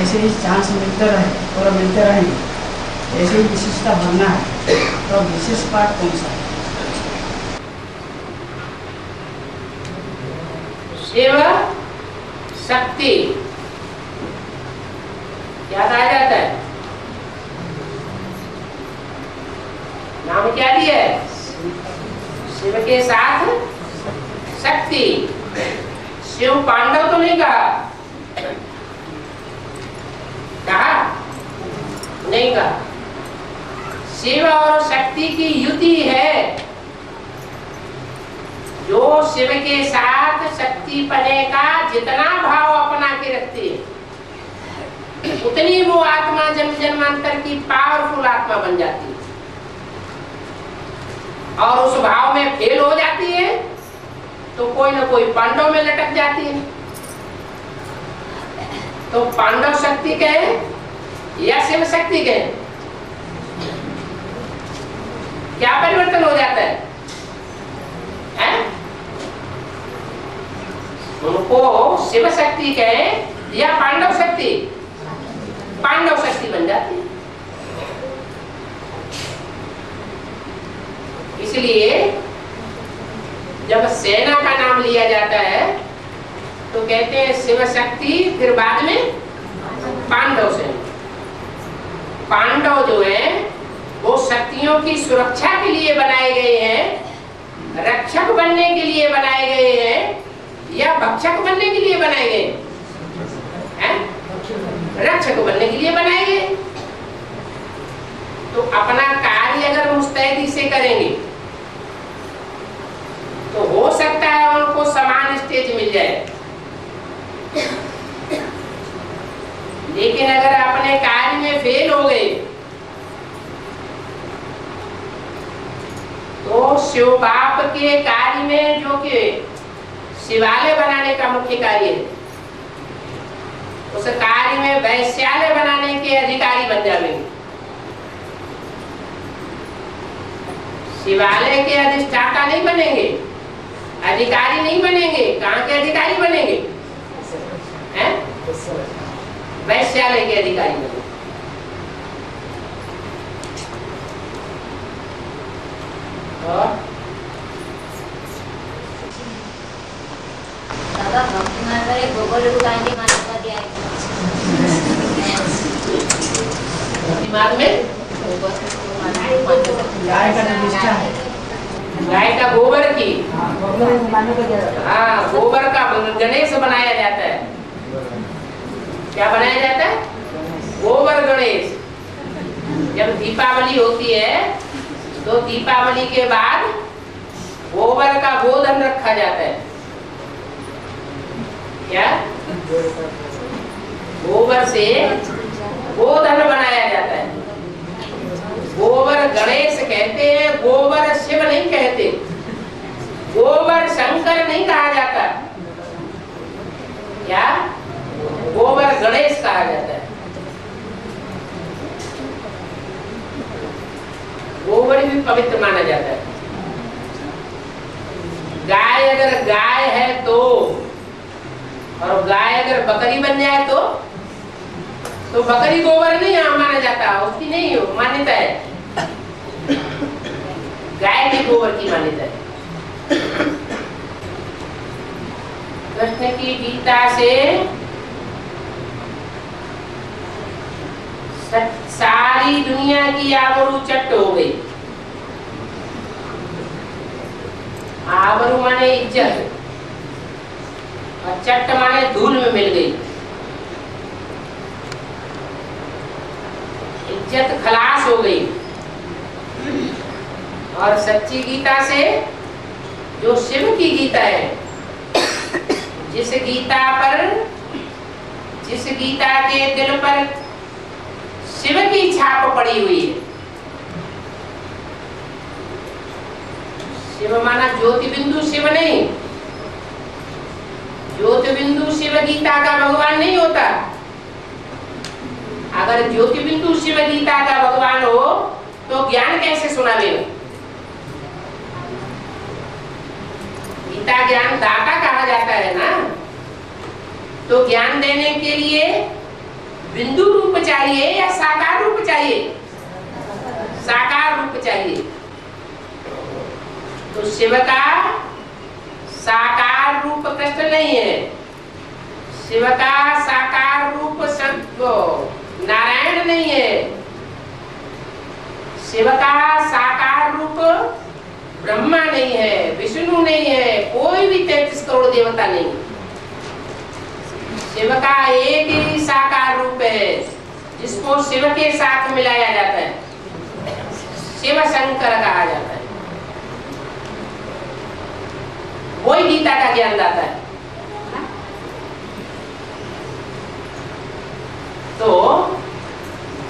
ऐसे ही चांस मिलते रहे और मिलते रहेंगे। ऐसे ही विशेषता बनना है। तो विशेष पाठ कौन सा है। शिव शक्ति याद आ जाता है। नाम क्या दिया है। शिव के साथ शक्ति। शिव पांडव तो नहीं कहा नहीं कहा। शिव और शक्ति की युति है जो शिव के साथ शक्ति पने का जितना भाव अपना के रखती है, उतनी वो आत्मा जन्म जन्मांतर की पावरफुल आत्मा बन जाती है। और उस भाव में फेल हो जाती है तो कोई ना कोई पांडव में लटक जाती है। तो पांडव शक्ति कहे या शिव शक्ति कहे, क्या परिवर्तन हो जाता है? उनको शिव शक्ति कहे या पांडव शक्ति, पांडव शक्ति बन जाती है। इसलिए जब सेना का नाम लिया जाता है तो कहते हैं शिव शक्ति, फिर बाद में पांडव सेना। पांडव जो है वो शक्तियों की सुरक्षा के लिए बनाए गए हैं, रक्षक बनने के लिए बनाए गए हैं या भक्षक बनने के लिए बनाए गए हैं? रक्षक बनने के लिए बनाए गए। तो अपना कार्य अगर मुस्तैदी से करेंगे तो हो सकता है उनको समान स्टेज मिल जाए, लेकिन अगर अपने कार्य में फेल हो गए तो शिव बाप के कार्य में, जो कि शिवालय बनाने का मुख्य कार्य है, उस कार्य में वैश्यालय बनाने के अधिकारी बन जाएंगे। शिवालय के अधिष्ठाता नहीं बनेंगे, अधिकारी नहीं बनेंगे। कहाँ के अधिकारी बनेंगे? हैं? वैश्यालय के अधिकारी बनेंगे। और दादा भक्ति मार्ग में गोबर को कांडी मार्ग का दिया है। दिमाग में गाय का जो निष्ठा है, गाय का गोबर की, मानो को दिया। हाँ, गोबर का गणेश बनाया जाता है। क्या बनाया जाता है? गोबर गणेश। जब दीपावली होती है तो दीपावली के बाद गोबर का गोधन रखा जाता है। क्या? गोबर से गोधन बनाया जाता है। गोबर गणेश कहते हैं, गोबर शिव नहीं कहते, गोबर शंकर नहीं कहा जाता। क्या? गोबर गणेश कहा जाता है। गोबर भी पवित्र माना जाता है। गाय अगर गाय है तो, और गाय अगर बकरी बन जाए तो बकरी गोबर नहीं माना जाता, उसकी नहीं हो मान्यता है। गाय के गोबर की मान्यता है। कृष्ण की गीता से सारी दुनिया की आबरू चट्ट हो गई। आबरू माने इज्जत और चट्ट माने धूल में मिल गई। इज्जत खलास हो गई। और सच्ची गीता से, जो शिव की गीता है, जिस गीता के दिल पर शिव की छाप पड़ी हुई है। शिव माना ज्योति बिंदु शिव नहीं। ज्योति बिंदु शिव गीता का भगवान नहीं होता। अगर ज्योति बिंदु शिव गीता का भगवान हो तो ज्ञान कैसे सुनावेगा? गीता ज्ञान दाता कहा जाता है ना। तो ज्ञान देने के लिए बिंदु रूप चाहिए या साकार रूप चाहिए? साकार रूप चाहिए। तो शिव का साकार रूप कृष्ण नहीं है। शिव का साकार रूप नारायण नहीं है। शिव का साकार रूप ब्रह्मा नहीं है, विष्णु नहीं है, कोई भी 33 करोड़ देवता नहीं। शिव का एक ही साकार रूप है जिसको शिव के साथ मिलाया जाता है, शिव शंकर कहा जाता है। वही गीता का ज्ञान दाता है। तो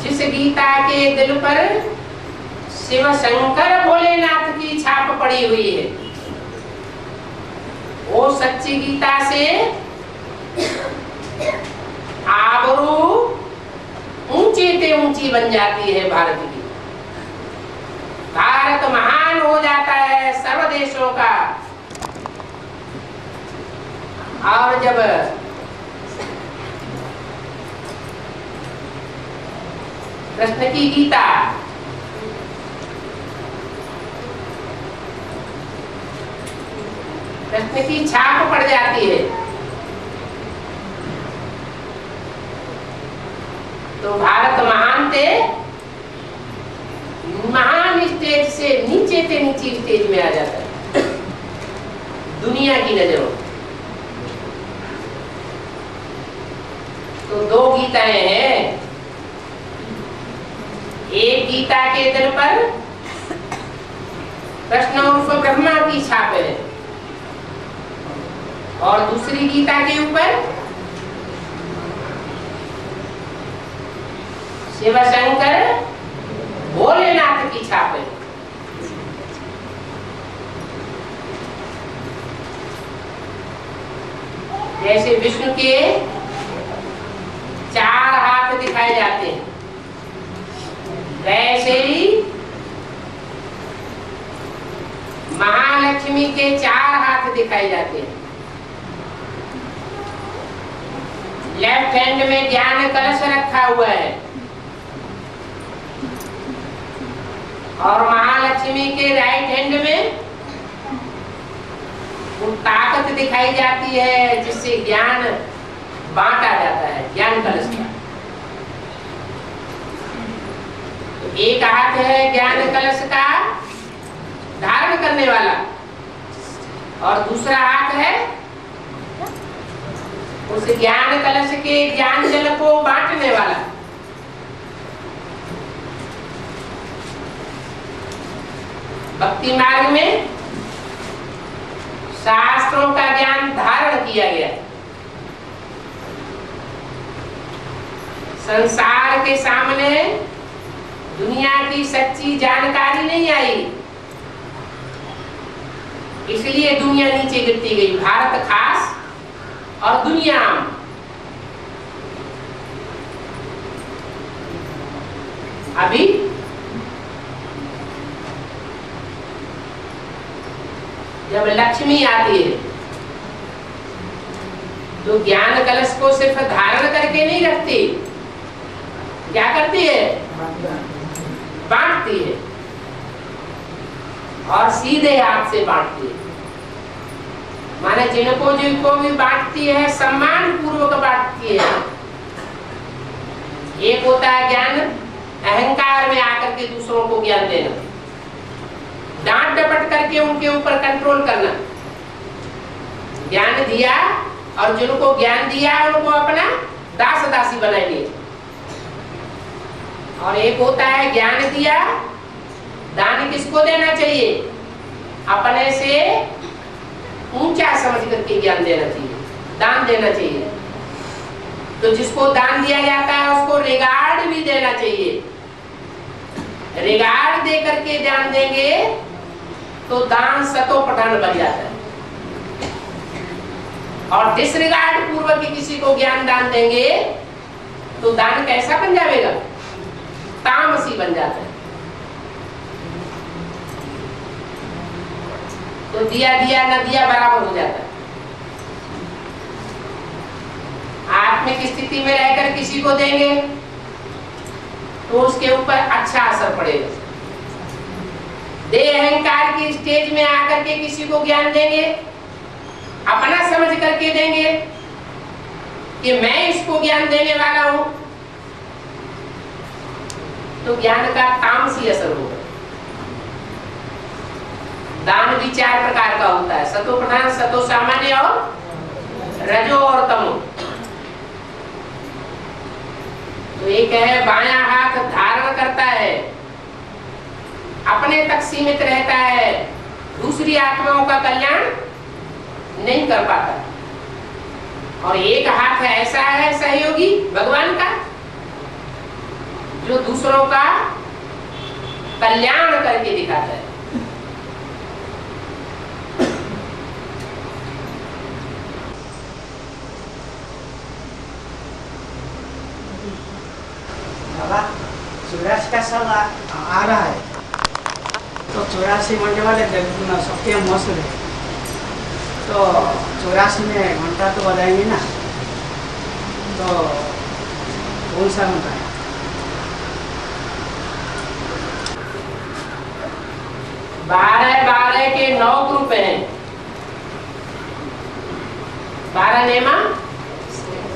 जिस गीता के दिल पर शिव शंकर भोलेनाथ की छाप पड़ी हुई है, वो सच्ची गीता से आबरू ऊंची से ऊंची बन जाती है। भारत की, भारत महान हो जाता है सर्व देशों का। और जब कृष्ण की गीता कृष्ण की छाप पड़ जाती है, तो भारत महान से महान स्टेज से नीचे से नीचे स्टेज में आ जाता है दुनिया की नजरों। तो दो गीताएं हैं, एक गीता के दिल पर कृष्ण उर्फ ब्रह्मा की छाप है, और दूसरी गीता के ऊपर शिव शंकर भोलेनाथ की छाप है। जैसे विष्णु के 4 हाथ दिखाए जाते हैं, वैसे ही महालक्ष्मी के 4 हाथ दिखाए जाते हैं। लेफ्ट हैंड में ज्ञान कलश रखा हुआ है, और महालक्ष्मी के राइट हैंड में वो ताकत दिखाई जाती है जिससे ज्ञान बांटा जाता है, ज्ञान कलश का। तो एक हाथ है ज्ञान कलश का धारण करने वाला, और दूसरा हाथ है उस ज्ञान कलश के ज्ञान जल को बांटने वाला। भक्ति मार्ग में शास्त्रों का ज्ञान धारण किया गया, संसार के सामने दुनिया की सच्ची जानकारी नहीं आई, इसलिए दुनिया नीचे गिरती गई, भारत खास और दुनिया। अभी जब लक्ष्मी आती है तो ज्ञान कलश को सिर्फ धारण करके नहीं रखती, क्या करती है? बांटती है, और सीधे हाथ से बांटती है। माने जिनको भी बांटती है सम्मान पूर्वक बांटती है। एक होता है ज्ञान अहंकार में आकर के दूसरों को ज्ञान देना, डांट डपट करके उनके ऊपर कंट्रोल करना। ज्ञान दिया और जिनको ज्ञान दिया उनको अपना दास दासी बना लिया। और एक होता है ज्ञान दिया, दान किसको देना चाहिए? अपने से ऊंचा समझ करके ज्ञान देना चाहिए, दान देना चाहिए। तो जिसको दान दिया जाता है उसको रिगार्ड भी देना चाहिए। रिगार्ड दे करके दान देंगे तो दान सतो पठान बन जाता है, और डिसरिगार्ड पूर्वक किसी को ज्ञान दान देंगे तो दान कैसा बन जाएगा? तामसी बन जाता है। तो दिया दिया न दिया बराबर हो जाता है। आत्मिक स्थिति में रहकर किसी को देंगे तो उसके ऊपर अच्छा असर पड़ेगा। देह अहंकार की स्टेज में आकर के किसी को ज्ञान देंगे, अपना समझ करके देंगे कि मैं इसको ज्ञान देने वाला हूं, तो ज्ञान का तामसी असर होगा। दान भी 4 प्रकार का होता है, सतो प्रधान, सतो सामान्य और रजो और तमो। तो एक है बायां हाथ धारण करता है, अपने तक सीमित रहता है, दूसरी आत्माओं का कल्याण नहीं कर पाता। और एक हाथ ऐसा है सहयोगी भगवान का जो दूसरों का कल्याण करके दिखाता है। बाबा 84 का साल आ रहा है, तो 84 घंटे वाले सबके मौसम है, तो 84 में घंटा तो बजाएंगे ना, तो कौन सा घंटा है? 12 के 9 ग्रुप हैं। 12 नेमा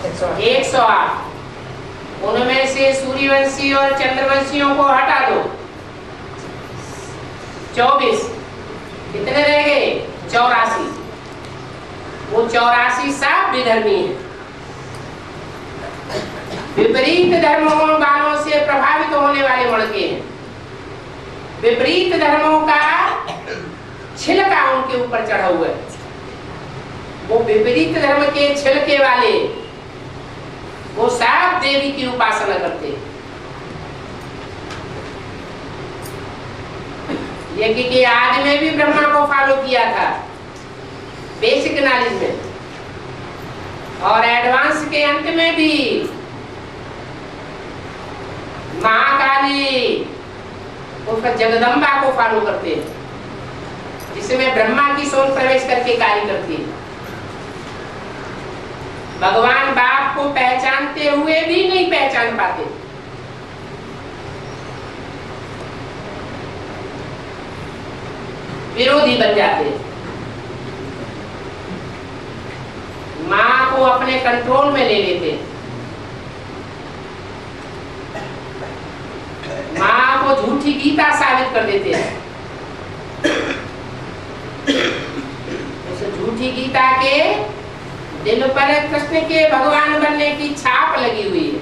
108। उनमें से सूर्यवंशी और चंद्रवंशियों को हटा दो, 24। कितने रह गए? 84। वो 84 सब विधर्मी है, विपरीत धर्मों वालों से प्रभावित होने वाले मड़के हैं। विपरीत धर्मों का छिलका उनके ऊपर चढ़ा हुआ है। वो विपरीत धर्म के छिलके वाले वो सब देवी की उपासना करते हैं। यज्ञ के आदि में भी ब्रह्मा को फॉलो किया था बेसिक नॉलेज में, और एडवांस के अंत में भी महाकाली उसका जगदम्बा को फॉलो करते हैं, जिसमें ब्रह्मा की सोल प्रवेश करके कार्य करती है। भगवान बाप को पहचानते हुए भी नहीं पहचान पाते। विरोधी बन जाते। माँ को अपने कंट्रोल में ले लेते, माँ को झूठी गीता साबित कर देते हैं। उस झूठी गीता के दिल पर कृष्ण के भगवान बनने की छाप लगी हुई है।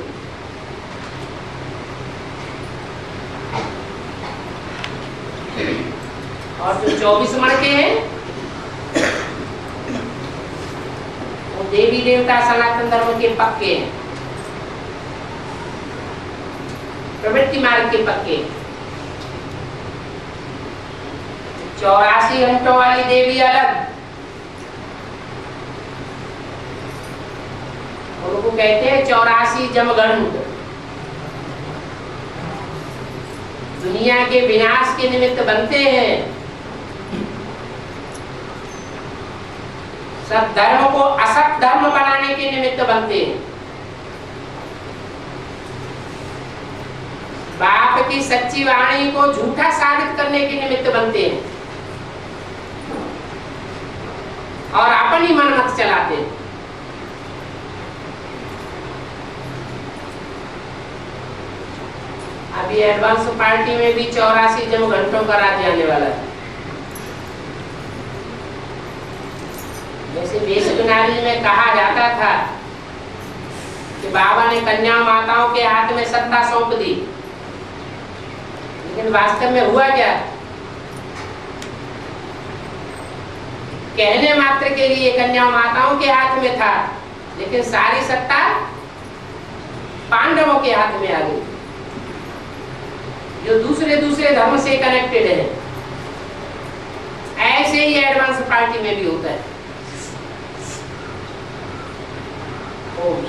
और जो 24 मणके हैं वो देवी देवता सनातन धर्म के पक्के हैं, प्रवृत्ति मार्ग के पक्के। 84 घंटों वाली देवी अलग, उनको कहते हैं 84 जमघंट। दुनिया के विनाश के निमित्त बनते हैं, सब धर्म को असत धर्म बनाने के निमित्त बनते हैं, बाप की सच्ची वाणी को झूठा साबित करने के निमित्त बनते हैं, और अपनी मनमत चलाते हैं। अभी एडवांस पार्टी में भी 84 जमघंटों का राज्य आने वाला है। जैसे बेसिक नॉलेज में कहा जाता था कि बाबा ने कन्या माताओं के हाथ में सत्ता सौंप दी, लेकिन वास्तव में हुआ क्या? कहने मात्र के लिए कन्या माताओं के हाथ में था, लेकिन सारी सत्ता पांडवों के हाथ में आ गई, जो दूसरे धर्म से कनेक्टेड है। ऐसे ही एडवांस पार्टी में भी होता है। ओम